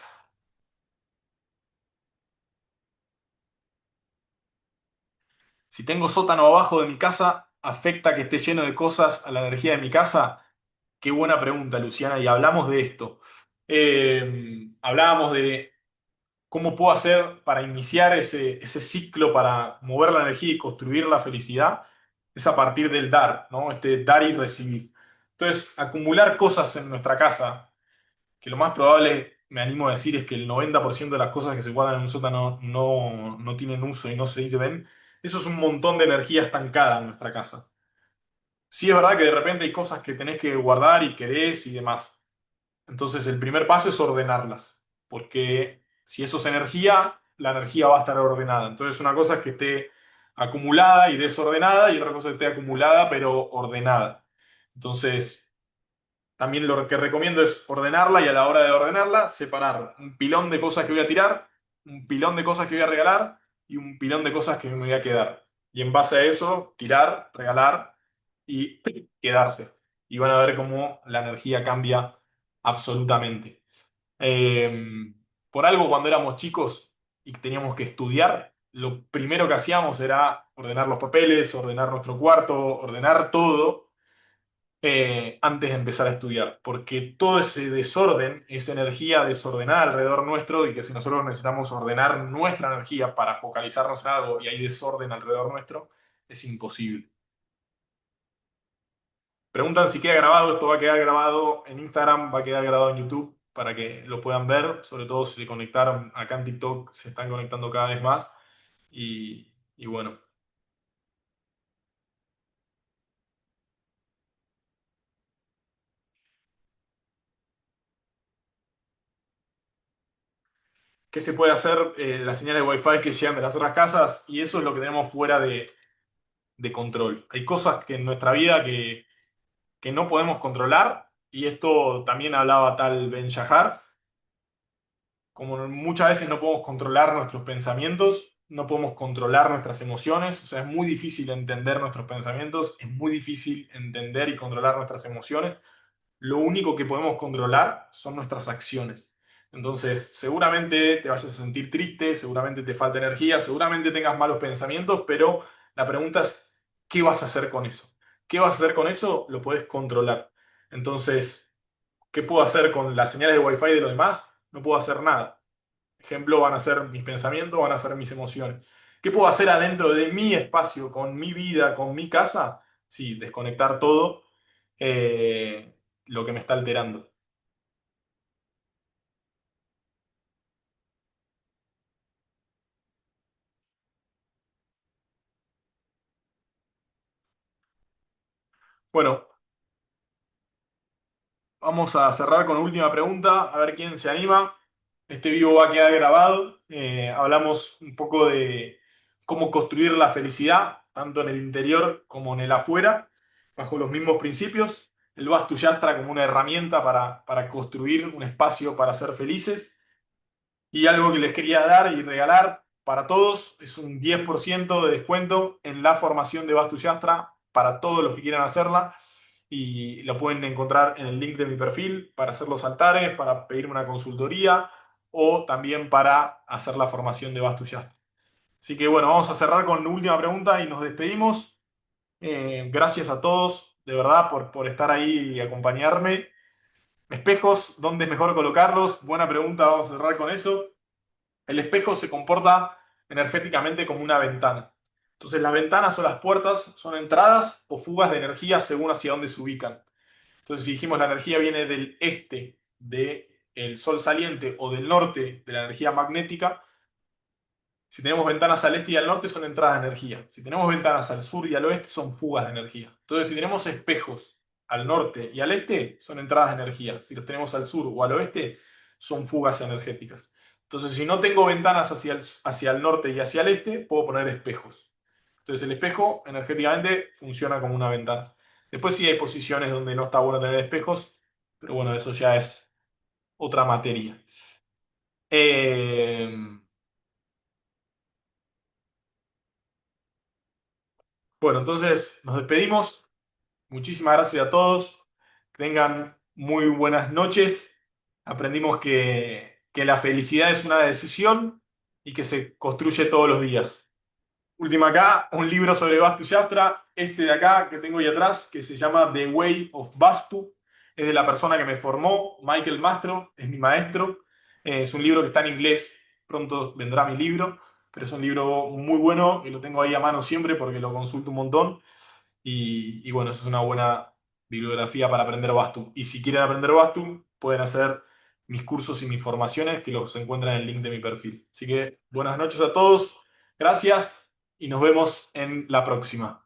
Si tengo sótano abajo de mi casa, ¿afecta que esté lleno de cosas a la energía de mi casa? Qué buena pregunta, Luciana, y hablamos de esto. Hablábamos de ¿cómo puedo hacer para iniciar ese ciclo, para mover la energía y construir la felicidad? Es a partir del dar, ¿no? Este dar y recibir. Entonces, acumular cosas en nuestra casa, que lo más probable, me animo a decir, es que el 90% de las cosas que se guardan en un sótano no tienen uso y no se sirven. Eso es un montón de energía estancada en nuestra casa. Sí es verdad que de repente hay cosas que tenés que guardar y querés y demás. Entonces, el primer paso es ordenarlas, porque si eso es energía, la energía va a estar ordenada. Entonces, una cosa es que esté acumulada y desordenada y otra cosa es que esté acumulada pero ordenada. Entonces, también lo que recomiendo es ordenarla y a la hora de ordenarla, separar un pilón de cosas que voy a tirar, un pilón de cosas que voy a regalar y un pilón de cosas que me voy a quedar. Y en base a eso, tirar, regalar y quedarse. Y van a ver cómo la energía cambia absolutamente. Por algo, cuando éramos chicos y teníamos que estudiar, lo primero que hacíamos era ordenar los papeles, ordenar nuestro cuarto, ordenar todo antes de empezar a estudiar, porque todo ese desorden, esa energía desordenada alrededor nuestro y que si nosotros necesitamos ordenar nuestra energía para focalizarnos en algo y hay desorden alrededor nuestro, es imposible. Preguntan si queda grabado, esto va a quedar grabado en Instagram, va a quedar grabado en YouTube para que lo puedan ver, sobre todo si se conectaron acá en TikTok, se están conectando cada vez más y bueno, ¿qué se puede hacer? Las señales de Wi-Fi que llegan de las otras casas y eso es lo que tenemos fuera de control. Hay cosas que en nuestra vida que no podemos controlar y esto también hablaba tal Ben Shahar, como muchas veces no podemos controlar nuestros pensamientos, no podemos controlar nuestras emociones, o sea, es muy difícil entender nuestros pensamientos, es muy difícil entender y controlar nuestras emociones. Lo único que podemos controlar son nuestras acciones. Entonces, seguramente te vayas a sentir triste, seguramente te falta energía, seguramente tengas malos pensamientos, pero la pregunta es, ¿qué vas a hacer con eso? ¿Qué vas a hacer con eso? Lo puedes controlar. Entonces, ¿qué puedo hacer con las señales de Wi-Fi de los demás? No puedo hacer nada. Ejemplo, van a ser mis pensamientos, van a ser mis emociones. ¿Qué puedo hacer adentro de mi espacio, con mi vida, con mi casa? Sí, desconectar todo lo que me está alterando. Bueno, vamos a cerrar con última pregunta, a ver quién se anima. Este vivo va a quedar grabado. Hablamos un poco de cómo construir la felicidad, tanto en el interior como en el afuera, bajo los mismos principios. El Vastu Yastra como una herramienta para construir un espacio para ser felices. Y algo que les quería dar y regalar para todos es un 10% de descuento en la formación de Vastu Yastra para todos los que quieran hacerla. Y lo pueden encontrar en el link de mi perfil para hacer los altares, para pedirme una consultoría o también para hacer la formación de Vastu Yastra. Así que bueno, vamos a cerrar con la última pregunta y nos despedimos. Gracias a todos, de verdad, por estar ahí y acompañarme. Espejos, ¿dónde es mejor colocarlos? Buena pregunta, vamos a cerrar con eso. El espejo se comporta energéticamente como una ventana. Entonces las ventanas o las puertas son entradas o fugas de energía según hacia dónde se ubican. Entonces si dijimos la energía viene del este, del sol saliente o del norte de la energía magnética, si tenemos ventanas al este y al norte son entradas de energía. Si tenemos ventanas al sur y al oeste son fugas de energía. Entonces si tenemos espejos al norte y al este son entradas de energía. Si los tenemos al sur o al oeste son fugas energéticas. Entonces si no tengo ventanas hacia el norte y hacia el este, puedo poner espejos. Entonces el espejo energéticamente funciona como una ventana. Después sí hay posiciones donde no está bueno tener espejos, pero bueno, eso ya es otra materia. Eh, bueno, entonces nos despedimos. Muchísimas gracias a todos. Que tengan muy buenas noches. Aprendimos que la felicidad es una decisión y que se construye todos los días. Última acá, un libro sobre Vastu Yastra, este de acá que tengo ahí atrás, que se llama The Way of Vastu. Es de la persona que me formó, Michael Mastro, es mi maestro. Es un libro que está en inglés, pronto vendrá mi libro, pero es un libro muy bueno y lo tengo ahí a mano siempre porque lo consulto un montón. Y bueno, eso es una buena bibliografía para aprender Bastum. Y si quieren aprender Bastum, pueden hacer mis cursos y mis formaciones que los encuentran en el link de mi perfil. Así que buenas noches a todos, gracias y nos vemos en la próxima.